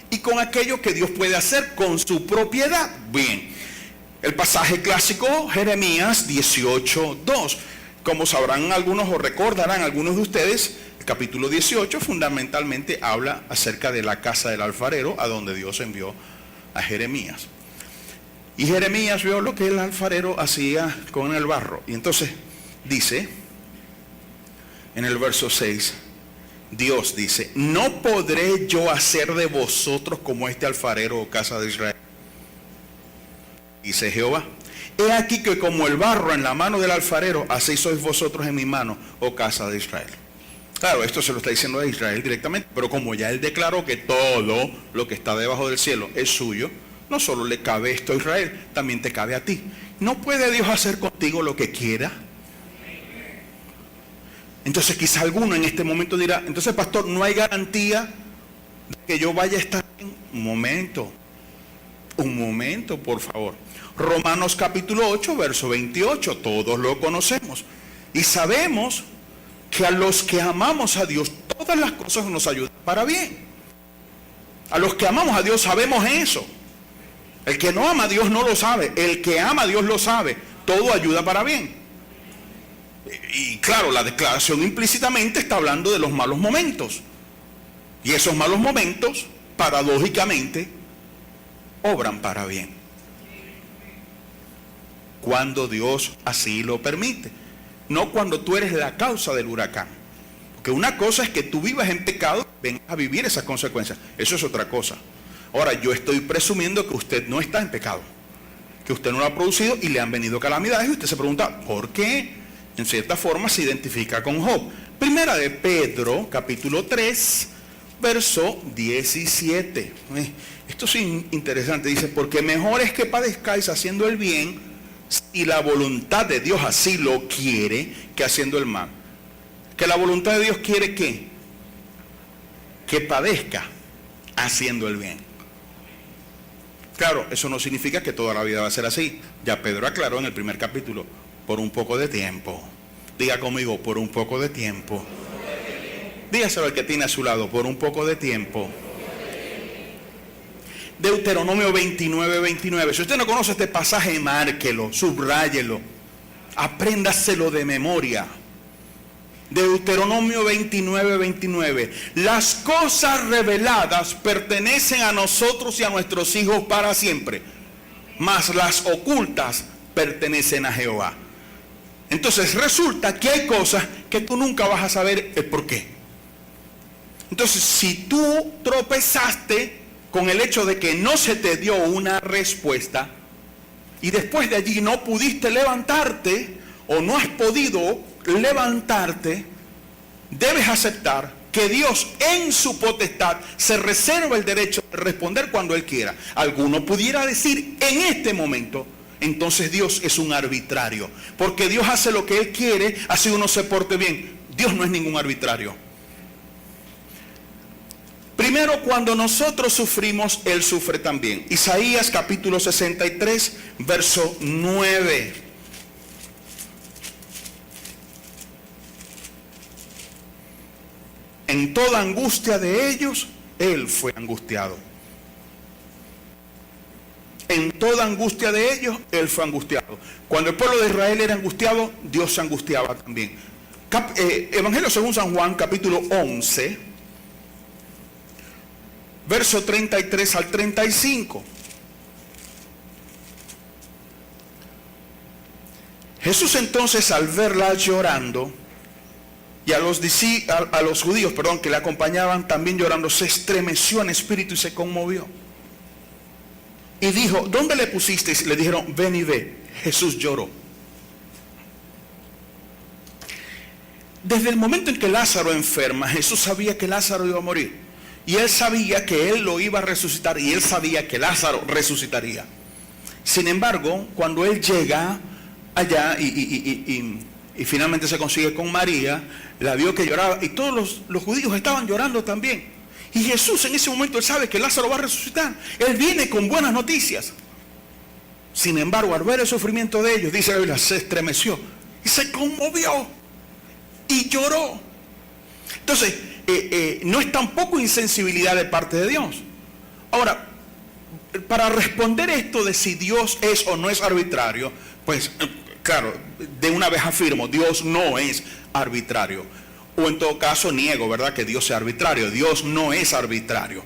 y con aquello que Dios puede hacer con su propiedad. Bien, el pasaje clásico, Jeremías 18:2. Como sabrán algunos o recordarán algunos de ustedes, el capítulo 18 fundamentalmente habla acerca de la casa del alfarero a donde Dios envió a Jeremías. Y Jeremías vio lo que el alfarero hacía con el barro. Y entonces dice, en el verso 6, Dios dice, ¿no podré yo hacer de vosotros como este alfarero, o casa de Israel? Dice Jehová, he aquí que como el barro en la mano del alfarero, así sois vosotros en mi mano, oh casa de Israel. Claro, esto se lo está diciendo a Israel directamente, pero como ya él declaró que todo lo que está debajo del cielo es suyo, no solo le cabe esto a Israel, también te cabe a ti. ¿No puede Dios hacer contigo lo que quiera? Entonces quizá alguno en este momento dirá, entonces pastor, no hay garantía de que yo vaya a estar bien. Un momento, por favor. Romanos capítulo 8, verso 28, todos lo conocemos. Y sabemos que a los que amamos a Dios, todas las cosas nos ayudan para bien. A los que amamos a Dios sabemos eso. El que no ama a Dios no lo sabe. El que ama a Dios lo sabe. Todo ayuda para bien. Y claro, la declaración implícitamente está hablando de los malos momentos. Y esos malos momentos, paradójicamente, obran para bien. Cuando Dios así lo permite. No cuando tú eres la causa del huracán. Porque una cosa es que tú vivas en pecado, vengas a vivir esas consecuencias. Eso es otra cosa. Ahora, yo estoy presumiendo que usted no está en pecado, que usted no lo ha producido y le han venido calamidades, y usted se pregunta, ¿por qué? En cierta forma se identifica con Job. Primera de Pedro, capítulo 3, verso 17. Esto es interesante, dice, porque mejor es que padezcáis haciendo el bien, si la voluntad de Dios así lo quiere, que haciendo el mal. Que la voluntad de Dios quiere ¿qué? Que padezca haciendo el bien. Claro, eso no significa que toda la vida va a ser así. Ya Pedro aclaró en el primer capítulo, por un poco de tiempo. Diga conmigo, por un poco de tiempo. Dígaselo al que tiene a su lado, por un poco de tiempo. Deuteronomio 29, 29. Si usted no conoce este pasaje, márquelo, subráyelo, apréndaselo de memoria. Deuteronomio 29, 29. Las cosas reveladas pertenecen a nosotros y a nuestros hijos para siempre, mas las ocultas pertenecen a Jehová. Entonces resulta que hay cosas que tú nunca vas a saber el por qué. Entonces, si tú tropezaste con el hecho de que no se te dio una respuesta y después de allí no pudiste levantarte o no has podido levantarte, debes aceptar que Dios en su potestad se reserva el derecho de responder cuando Él quiera. Alguno pudiera decir en este momento, entonces Dios es un arbitrario, porque Dios hace lo que Él quiere, así uno se porte bien. Dios no es ningún arbitrario. Primero, cuando nosotros sufrimos, Él sufre también. Isaías capítulo 63, verso 9. En toda angustia de ellos, Él fue angustiado. En toda angustia de ellos, Él fue angustiado. Cuando el pueblo de Israel era angustiado, Dios se angustiaba también. Evangelio según San Juan, capítulo 11, verso 33 al 35. Jesús entonces, al verla llorando, y a los judíos, que le acompañaban también llorando, se estremeció en espíritu y se conmovió. Y dijo, ¿dónde le pusisteis? Le dijeron, ven y ve. Jesús lloró. Desde el momento en que Lázaro enferma, Jesús sabía que Lázaro iba a morir. Y Él sabía que Él lo iba a resucitar. Y Él sabía que Lázaro resucitaría. Sin embargo, cuando Él llega allá y finalmente se consigue con María, la vio que lloraba y todos los judíos estaban llorando también. Y Jesús en ese momento, Él sabe que Lázaro va a resucitar. Él viene con buenas noticias. Sin embargo, al ver el sufrimiento de ellos, dice la Biblia, se estremeció y se conmovió y lloró. Entonces, no es tampoco insensibilidad de parte de Dios. Ahora, para responder esto de si Dios es o no es arbitrario, pues claro, de una vez afirmo, Dios no es arbitrario. O en todo caso niego, ¿verdad?, que Dios sea arbitrario. Dios no es arbitrario.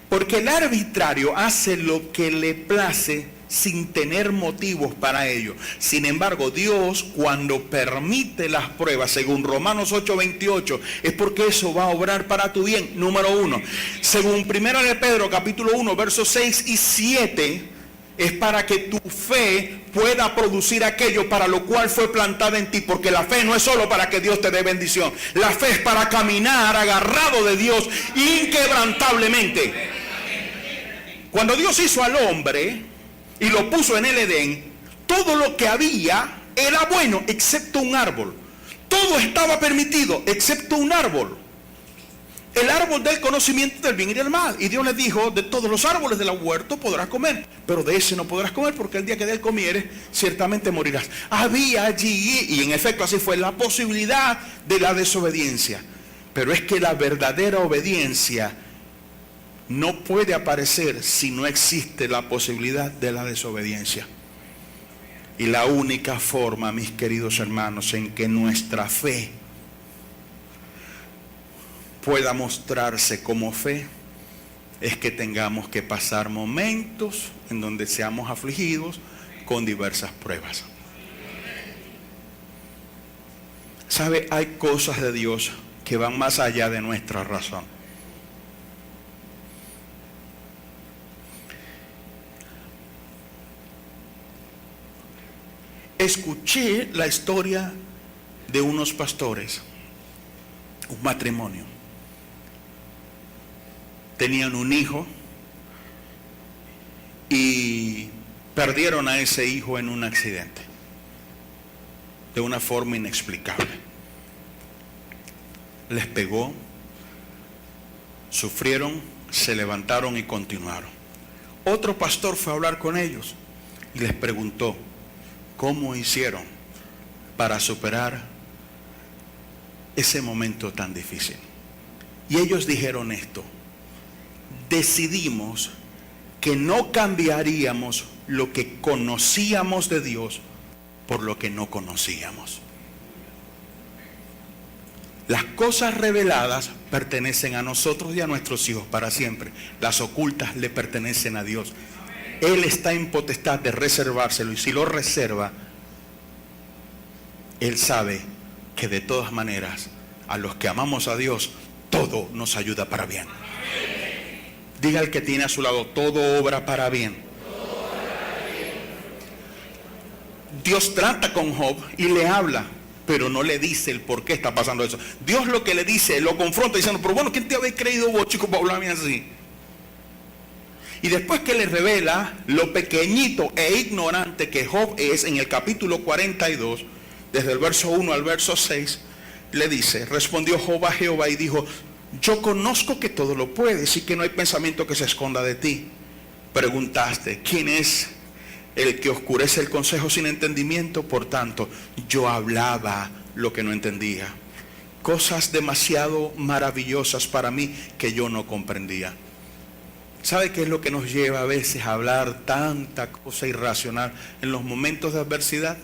Porque el arbitrario hace lo que le place sin tener motivos para ello. Sin embargo, Dios, cuando permite las pruebas, según Romanos 8:28, es porque eso va a obrar para tu bien. Número 1. Según Primera de Pedro, capítulo 1, versos 6 y 7, es para que tu fe pueda producir aquello para lo cual fue plantada en ti, porque la fe no es solo para que Dios te dé bendición. La fe es para caminar agarrado de Dios inquebrantablemente. Cuando Dios hizo al hombre y lo puso en el Edén, todo lo que había era bueno excepto un árbol. Todo estaba permitido excepto un árbol. El árbol del conocimiento del bien y del mal. Y Dios les dijo, de todos los árboles del huerto podrás comer, pero de ese no podrás comer, porque el día que de él comieres, ciertamente morirás. Había allí, y en efecto así fue, la posibilidad de la desobediencia. Pero es que la verdadera obediencia no puede aparecer si no existe la posibilidad de la desobediencia. Y la única forma, mis queridos hermanos, en que nuestra fe pueda mostrarse como fe, es que tengamos que pasar momentos en donde seamos afligidos con diversas pruebas. ¿Sabe? Hay cosas de Dios que van más allá de nuestra razón. Escuché la historia de unos pastores, un matrimonio. Tenían un hijo y perdieron a ese hijo en un accidente, de una forma inexplicable. Les pegó, sufrieron, se levantaron y continuaron. Otro pastor fue a hablar con ellos y les preguntó, ¿cómo hicieron para superar ese momento tan difícil? Y ellos dijeron esto: decidimos que no cambiaríamos lo que conocíamos de Dios por lo que no conocíamos. Las cosas reveladas pertenecen a nosotros y a nuestros hijos para siempre. Las ocultas le pertenecen a Dios. Él está en potestad de reservárselo, y si lo reserva, Él sabe que de todas maneras, a los que amamos a Dios, todo nos ayuda para bien. Diga al que tiene a su lado, todo obra para bien. Dios trata con Job y le habla, pero no le dice el por qué está pasando eso. Dios lo que le dice, lo confronta diciendo, pero bueno, ¿quién te habéis creído vos, chico, para hablarme así? Y después que le revela lo pequeñito e ignorante que Job es, en el capítulo 42, desde el verso 1 al verso 6, le dice, respondió Job a Jehová y dijo, yo conozco que todo lo puedes y que no hay pensamiento que se esconda de ti. Preguntaste, ¿quién es el que oscurece el consejo sin entendimiento? Por tanto, yo hablaba lo que no entendía, cosas demasiado maravillosas para mí que yo no comprendía. ¿Sabe qué es lo que nos lleva a veces a hablar tanta cosa irracional en los momentos de adversidad?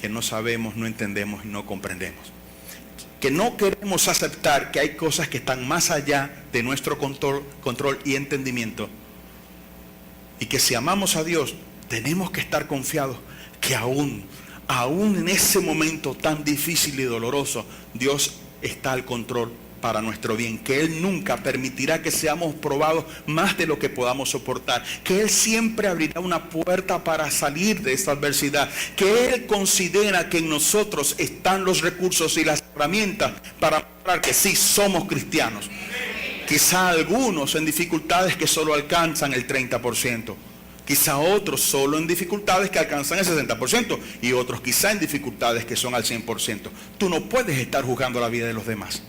Que no sabemos, no entendemos y no comprendemos. Que no queremos aceptar que hay cosas que están más allá de nuestro control y entendimiento. Y que si amamos a Dios, tenemos que estar confiados que aún en ese momento tan difícil y doloroso, Dios está al control para nuestro bien, que Él nunca permitirá que seamos probados más de lo que podamos soportar, que Él siempre abrirá una puerta para salir de esta adversidad, que Él considera que en nosotros están los recursos y las herramientas para mostrar que sí somos cristianos. Quizá algunos en dificultades que solo alcanzan el 30%, quizá otros solo en dificultades que alcanzan el 60%, y otros quizá en dificultades que son al 100%. Tú no puedes estar juzgando la vida de los demás,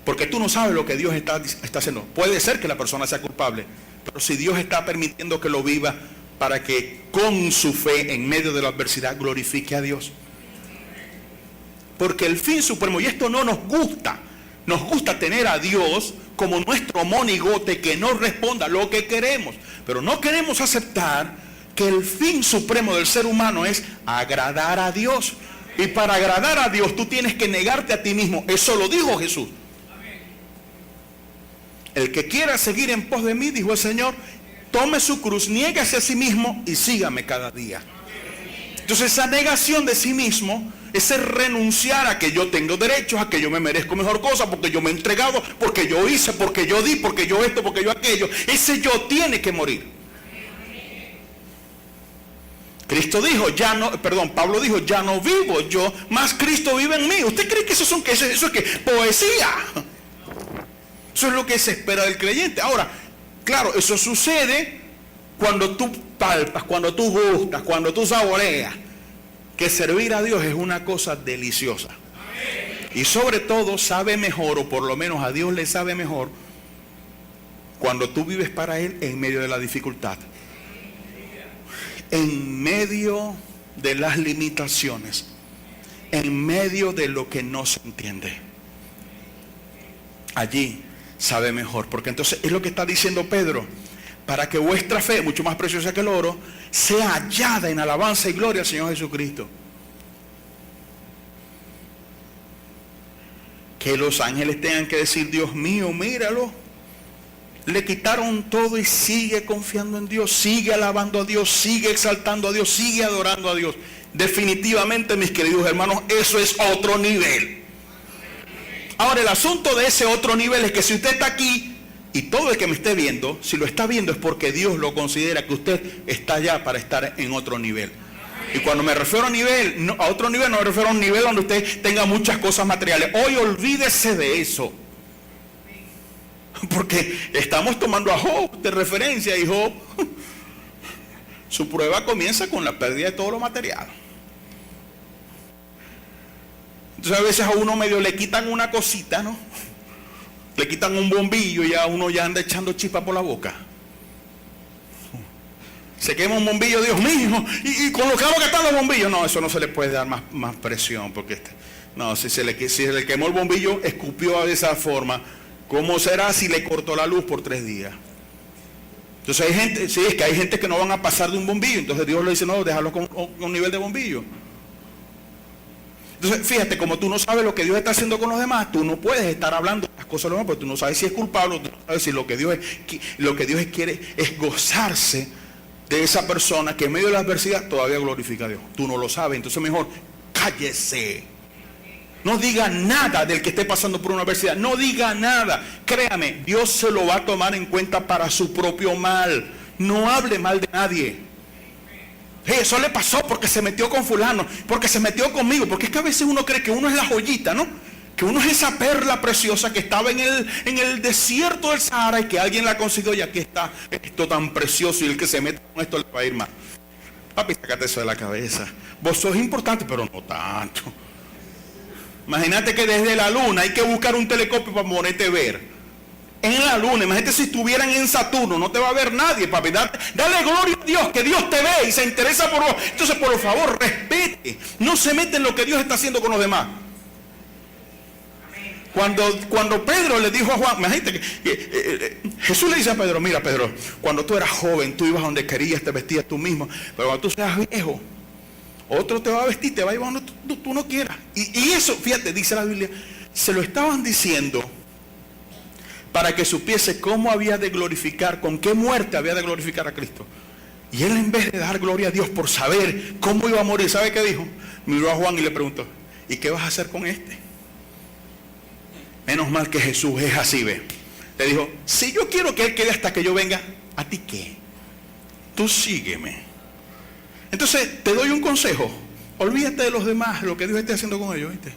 porque tú no sabes lo que Dios está haciendo. Puede ser que la persona sea culpable, pero si Dios está permitiendo que lo viva para que con su fe en medio de la adversidad glorifique a Dios. Porque el fin supremo, y esto no nos gusta tener a Dios como nuestro monigote que no responda a lo que queremos, pero no queremos aceptar que el fin supremo del ser humano es agradar a Dios. Y para agradar a Dios tú tienes que negarte a ti mismo. Eso lo dijo Jesús. El que quiera seguir en pos de mí, dijo el Señor, tome su cruz, niéguese a sí mismo y sígame cada día. Entonces esa negación de sí mismo, ese renunciar a que yo tengo derechos, a que yo me merezco mejor cosa, porque yo me he entregado, porque yo hice, porque yo di, porque yo esto, porque yo aquello, ese yo tiene que morir. Cristo dijo, Pablo dijo, ya no vivo yo, más Cristo vive en mí. ¿Usted cree que eso es que poesía? Eso es lo que se espera del creyente. Ahora, claro, eso sucede cuando tú palpas, cuando tú gustas, cuando tú saboreas, que servir a Dios es una cosa deliciosa. Y sobre todo sabe mejor, o por lo menos a Dios le sabe mejor, cuando tú vives para Él en medio de la dificultad, en medio de las limitaciones, en medio de lo que no se entiende. Allí sabe mejor. Porque entonces es lo que está diciendo Pedro: para que vuestra fe, mucho más preciosa que el oro, sea hallada en alabanza y gloria al Señor Jesucristo. Que los ángeles tengan que decir: Dios mío, míralo, le quitaron todo y sigue confiando en Dios, sigue alabando a Dios, sigue exaltando a Dios, sigue adorando a Dios. Definitivamente, mis queridos hermanos, eso es otro nivel. Ahora, el asunto de ese otro nivel es que si usted está aquí, y todo el que me esté viendo, si lo está viendo es porque Dios lo considera que usted está allá para estar en otro nivel. Y cuando me refiero a nivel, no, a otro nivel, no me refiero a un nivel donde usted tenga muchas cosas materiales. Hoy olvídese de eso. Porque estamos tomando a Job de referencia, y Job, su prueba comienza con la pérdida de todo lo material. Entonces a veces a uno medio le quitan una cosita, ¿no? Le quitan un bombillo y ya uno ya anda echando chispa por la boca. Se quema un bombillo, Dios mío, y con lo caro que están los bombillos. No, eso no se le puede dar más presión, porque no, si se le quemó el bombillo, escupió de esa forma, ¿cómo será si le cortó la luz por 3 días? Entonces hay gente, sí, es que hay gente que no van a pasar de un bombillo. Entonces Dios le dice: no, déjalo con un nivel de bombillo. Entonces fíjate, como tú no sabes lo que Dios está haciendo con los demás, tú no puedes estar hablando de las cosas de los demás, porque tú no sabes si es culpable, tú no sabes si lo que Dios quiere es gozarse de esa persona que en medio de la adversidad todavía glorifica a Dios. Tú no lo sabes, entonces mejor cállese. No diga nada del que esté pasando por una adversidad, no diga nada. Créame, Dios se lo va a tomar en cuenta para su propio mal. No hable mal de nadie. Eso le pasó porque se metió con fulano, porque se metió conmigo, porque es que a veces uno cree que uno es la joyita, ¿no? Que uno es esa perla preciosa que estaba en el desierto del Sahara y que alguien la consiguió, y aquí está esto tan precioso, y el que se mete con esto le va a ir mal. Papi, sácate eso de la cabeza. Vos sos importante, pero no tanto. Imagínate que desde la luna hay que buscar un telescopio para ponerte a ver. En la luna, imagínate si estuvieran en Saturno, no te va a ver nadie, papi. Dale gloria a Dios, que Dios te ve y se interesa por vos. Entonces, por favor, respete. No se mete en lo que Dios está haciendo con los demás. Cuando Pedro le dijo a Juan, imagínate que Jesús le dice a Pedro: mira, Pedro, cuando tú eras joven, tú ibas donde querías, te vestías tú mismo, pero cuando tú seas viejo, otro te va a vestir, te va a llevar donde tú no quieras. Y eso, fíjate, dice la Biblia, se lo estaban diciendo para que supiese cómo había de glorificar, con qué muerte había de glorificar a Cristo. Y él, en vez de dar gloria a Dios por saber cómo iba a morir, ¿sabe qué dijo? Miró a Juan y le preguntó: ¿y qué vas a hacer con este? Menos mal que Jesús es así, ve. Le dijo: si yo quiero que él quede hasta que yo venga, ¿a ti qué? Tú sígueme. Entonces te doy un consejo: olvídate de los demás, lo que Dios esté haciendo con ellos, ¿viste?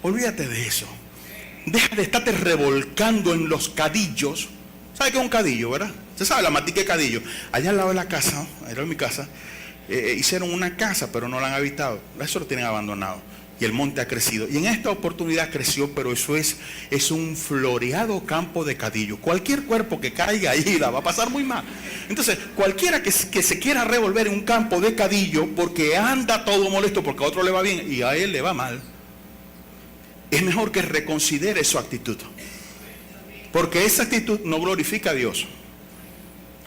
Olvídate de eso. Deja de estarte revolcando en los cadillos. ¿Sabe qué es un cadillo, verdad? Usted sabe la matica de cadillo. Allá al lado de la casa, allá en mi casa, hicieron una casa, pero no la han habitado. Eso lo tienen abandonado. Y el monte ha crecido. Y en esta oportunidad creció, pero eso es un floreado campo de cadillo. Cualquier cuerpo que caiga ahí la va a pasar muy mal. Entonces, cualquiera que se quiera revolver en un campo de cadillo porque anda todo molesto, porque a otro le va bien y a él le va mal, es mejor que reconsidere su actitud. Porque esa actitud no glorifica a Dios.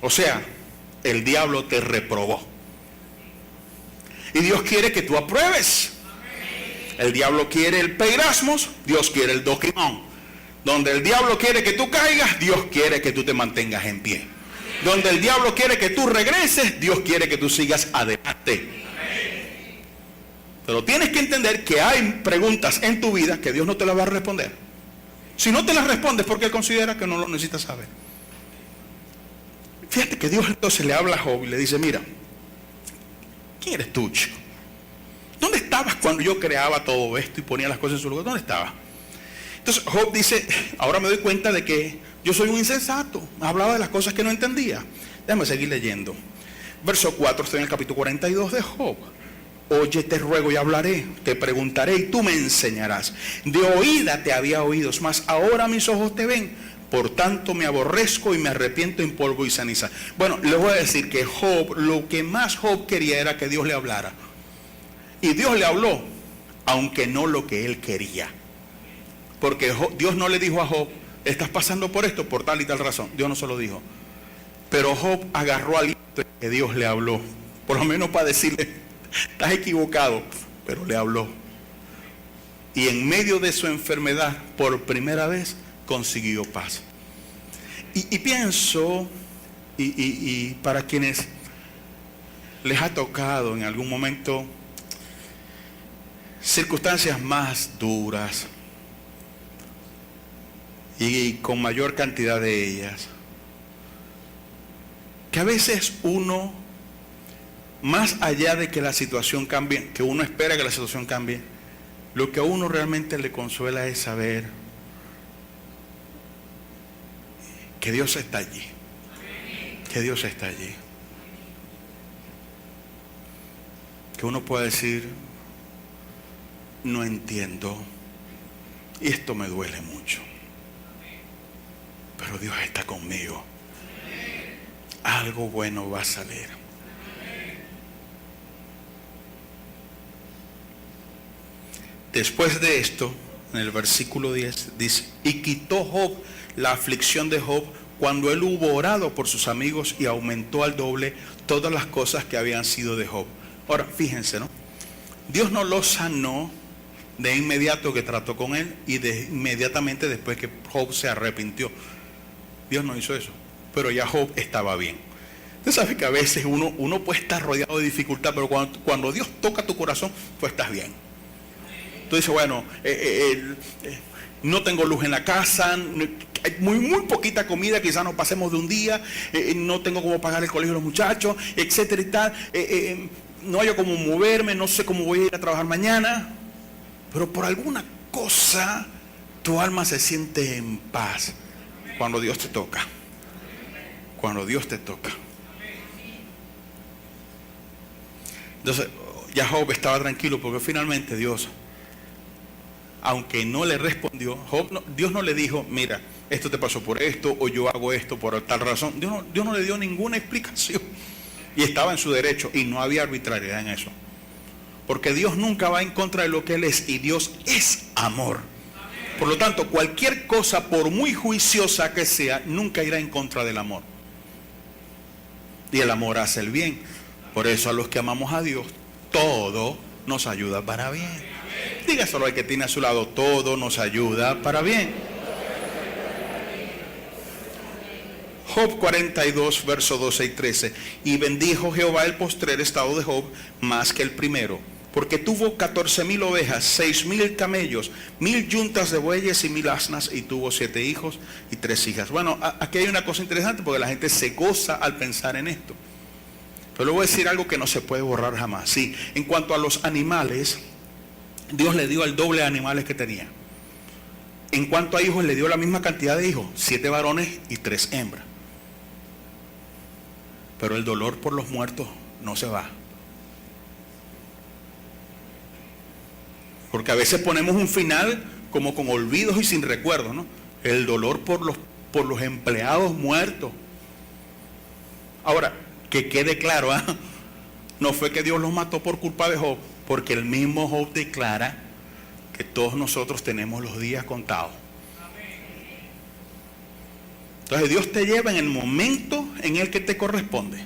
O sea, el diablo te reprobó. Y Dios quiere que tú apruebes. El diablo quiere el peirasmos, Dios quiere el doquimón. Donde el diablo quiere que tú caigas, Dios quiere que tú te mantengas en pie. Donde el diablo quiere que tú regreses, Dios quiere que tú sigas adelante. Pero tienes que entender que hay preguntas en tu vida que Dios no te las va a responder. Si no te las respondes, porque Él considera que no lo necesitas saber. Fíjate que Dios entonces le habla a Job y le dice: mira, ¿quién eres tú, chico? ¿Dónde estabas cuando yo creaba todo esto y ponía las cosas en su lugar? ¿Dónde estabas? Entonces Job dice: ahora me doy cuenta de que yo soy un insensato. Hablaba de las cosas que no entendía. Déjame seguir leyendo. Verso 4, estoy en el capítulo 42 de Job. Oye, te ruego y hablaré, te preguntaré y tú me enseñarás. De oída te había oído, mas ahora mis ojos te ven. Por tanto me aborrezco y me arrepiento en polvo y ceniza. Bueno, les voy a decir que Job, lo que más Job quería era que Dios le hablara. Y Dios le habló, aunque no lo que él quería. Porque Dios no le dijo a Job, estás pasando por esto por tal y tal razón. Dios no se lo dijo. Pero Job agarró aliento que Dios le habló. Por lo menos para decirle, estás equivocado, pero le habló. Y en medio de su enfermedad, por primera vez, consiguió paz. Y pienso, y para quienes les ha tocado en algún momento circunstancias más duras y con mayor cantidad de ellas, que a veces uno, más allá de que la situación cambie, que uno espera que la situación cambie, lo que a uno realmente le consuela es saber que Dios está allí, que Dios está allí. Que uno pueda decir, no entiendo, y esto me duele mucho, pero Dios está conmigo. Algo bueno va a salir. Después de esto, en el versículo 10 dice, y quitó Job la aflicción de Job cuando él hubo orado por sus amigos y aumentó al doble todas las cosas que habían sido de Job. Ahora, fíjense, ¿no? Dios no lo sanó de inmediato que trató con él y inmediatamente después que Job se arrepintió. Dios no hizo eso, pero ya Job estaba bien. Usted sabe que a veces uno puede estar rodeado de dificultad, pero cuando Dios toca tu corazón, tú estás bien. Tú dices, bueno, no tengo luz en la casa, hay muy poquita comida, quizás nos pasemos de un día, no tengo cómo pagar el colegio de los muchachos, etcétera y tal, no hay cómo moverme, no sé cómo voy a ir a trabajar mañana, pero por alguna cosa tu alma se siente en paz cuando Dios te toca, cuando Dios te toca. Entonces ya Job estaba tranquilo porque finalmente Dios, aunque no le respondió, Dios no le dijo, mira, esto te pasó por esto, o yo hago esto por tal razón. Dios no le dio ninguna explicación. Y estaba en su derecho, y no había arbitrariedad en eso. Porque Dios nunca va en contra de lo que Él es, y Dios es amor. Por lo tanto, cualquier cosa, por muy juiciosa que sea, nunca irá en contra del amor. Y el amor hace el bien. Por eso a los que amamos a Dios, todo nos ayuda para bien. Dígaselo al que tiene a su lado, todo nos ayuda para bien. Job 42, versos 12 y 13. Y bendijo Jehová el postrer estado de Job más que el primero, porque tuvo 14,000 ovejas, 6,000 camellos, 1,000 yuntas de bueyes y 1,000 asnas, y tuvo 7 hijos y 3 hijas. Bueno, aquí hay una cosa interesante porque la gente se goza al pensar en esto. Pero le voy a decir algo que no se puede borrar jamás. Sí, en cuanto a los animales, Dios le dio el doble de animales que tenía. En cuanto a hijos, le dio la misma cantidad de hijos, 7 varones y 3 hembras. Pero el dolor por los muertos no se va. Porque a veces ponemos un final como con olvidos y sin recuerdos, ¿no? El dolor por los empleados muertos. Ahora, que quede claro, no fue que Dios los mató por culpa de Job, porque el mismo Job declara que todos nosotros tenemos los días contados. Entonces Dios te lleva en el momento en el que te corresponde.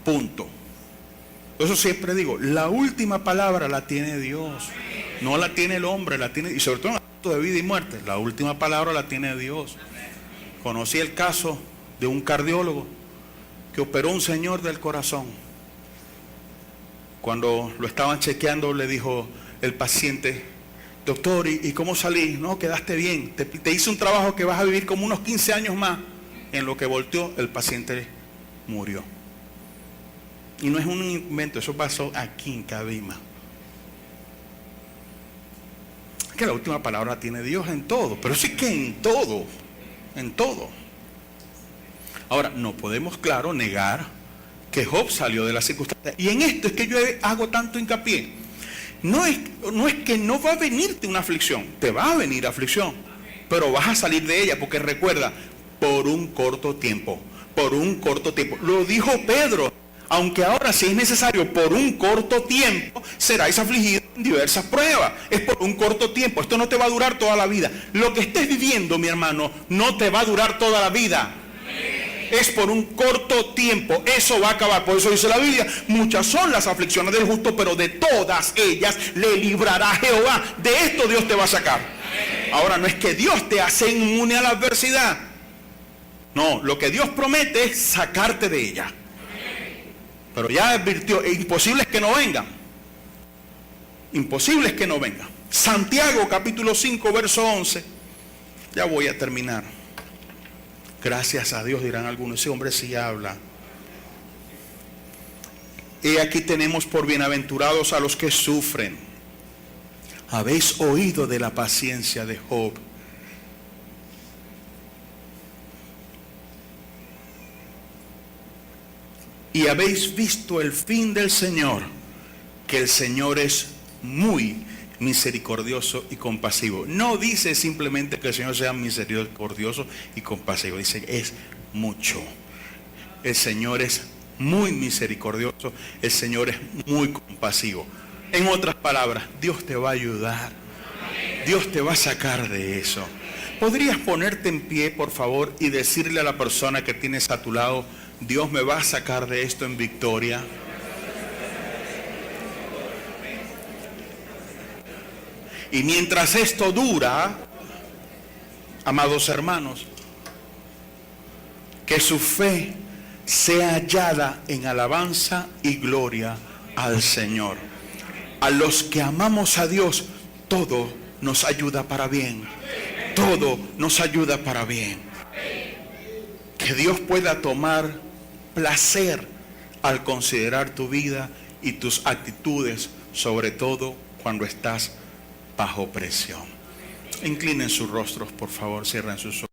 Punto. Eso siempre digo, la última palabra la tiene Dios, no la tiene el hombre, la tiene, y sobre todo en el asunto de vida y muerte, la última palabra la tiene Dios. Conocí el caso de un cardiólogo que operó a un señor del corazón. Cuando lo estaban chequeando, le dijo el paciente, doctor, ¿y cómo salí? No, quedaste bien, te hice un trabajo que vas a vivir como unos 15 años más. En lo que volteó, el paciente murió. Y no es un invento, eso pasó aquí en Cabima. Que la última palabra tiene Dios en todo, pero sí que en todo, en todo. Ahora, no podemos, claro, negar que Job salió de la circunstancia. Y en esto es que yo hago tanto hincapié. No es que no va a venirte una aflicción, te va a venir aflicción, pero vas a salir de ella, porque recuerda, por un corto tiempo, por un corto tiempo. Lo dijo Pedro, aunque ahora si es necesario, por un corto tiempo seráis afligidos, diversas pruebas. Es por un corto tiempo. Esto no te va a durar toda la vida. Lo que estés viviendo, mi hermano, no te va a durar toda la vida. Es por un corto tiempo. Eso va a acabar. Por eso dice la Biblia: muchas son las aflicciones del justo, pero de todas ellas le librará Jehová. De esto Dios te va a sacar. Ahora, no es que Dios te hace inmune a la adversidad. No, lo que Dios promete es sacarte de ella. Pero ya advirtió: imposible es que no vengan. Imposible es que no vengan. Santiago capítulo 5 verso 11. Ya voy a terminar. Gracias a Dios, dirán algunos. Ese hombre sí habla. Y aquí tenemos: por bienaventurados a los que sufren. Habéis oído de la paciencia de Job. Y habéis visto el fin del Señor, que el Señor es muy misericordioso y compasivo. No dice simplemente que el Señor sea misericordioso y compasivo, dice es mucho. El Señor es muy misericordioso, el Señor es muy compasivo. En otras palabras, Dios te va a ayudar, Dios te va a sacar de eso. ¿Podrías ponerte en pie, por favor, y decirle a la persona que tienes a tu lado: Dios me va a sacar de esto en victoria? Y mientras esto dura, amados hermanos, que su fe sea hallada en alabanza y gloria al Señor. A los que amamos a Dios, todo nos ayuda para bien. Todo nos ayuda para bien. Que Dios pueda tomar placer al considerar tu vida y tus actitudes, sobre todo cuando estás bajo presión. Inclinen sus rostros, por favor, cierren sus ojos.